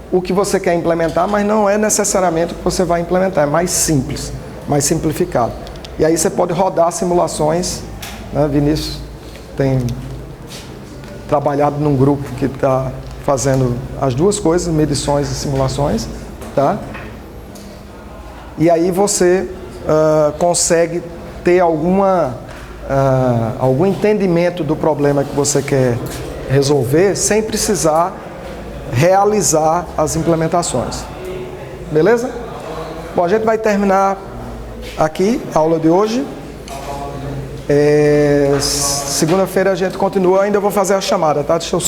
o que você quer implementar, mas não é necessariamente o que você vai implementar, é mais simples, mais simplificado. E aí você pode rodar simulações, né? Vinícius tem trabalhado num grupo que está fazendo as duas coisas, medições e simulações, tá? E aí você consegue ter algum entendimento do problema que você quer resolver sem precisar realizar as implementações. Beleza? Bom, a gente vai terminar aqui a aula de hoje. Segunda-feira a gente continua, ainda vou fazer a chamada, tá? Deixa eu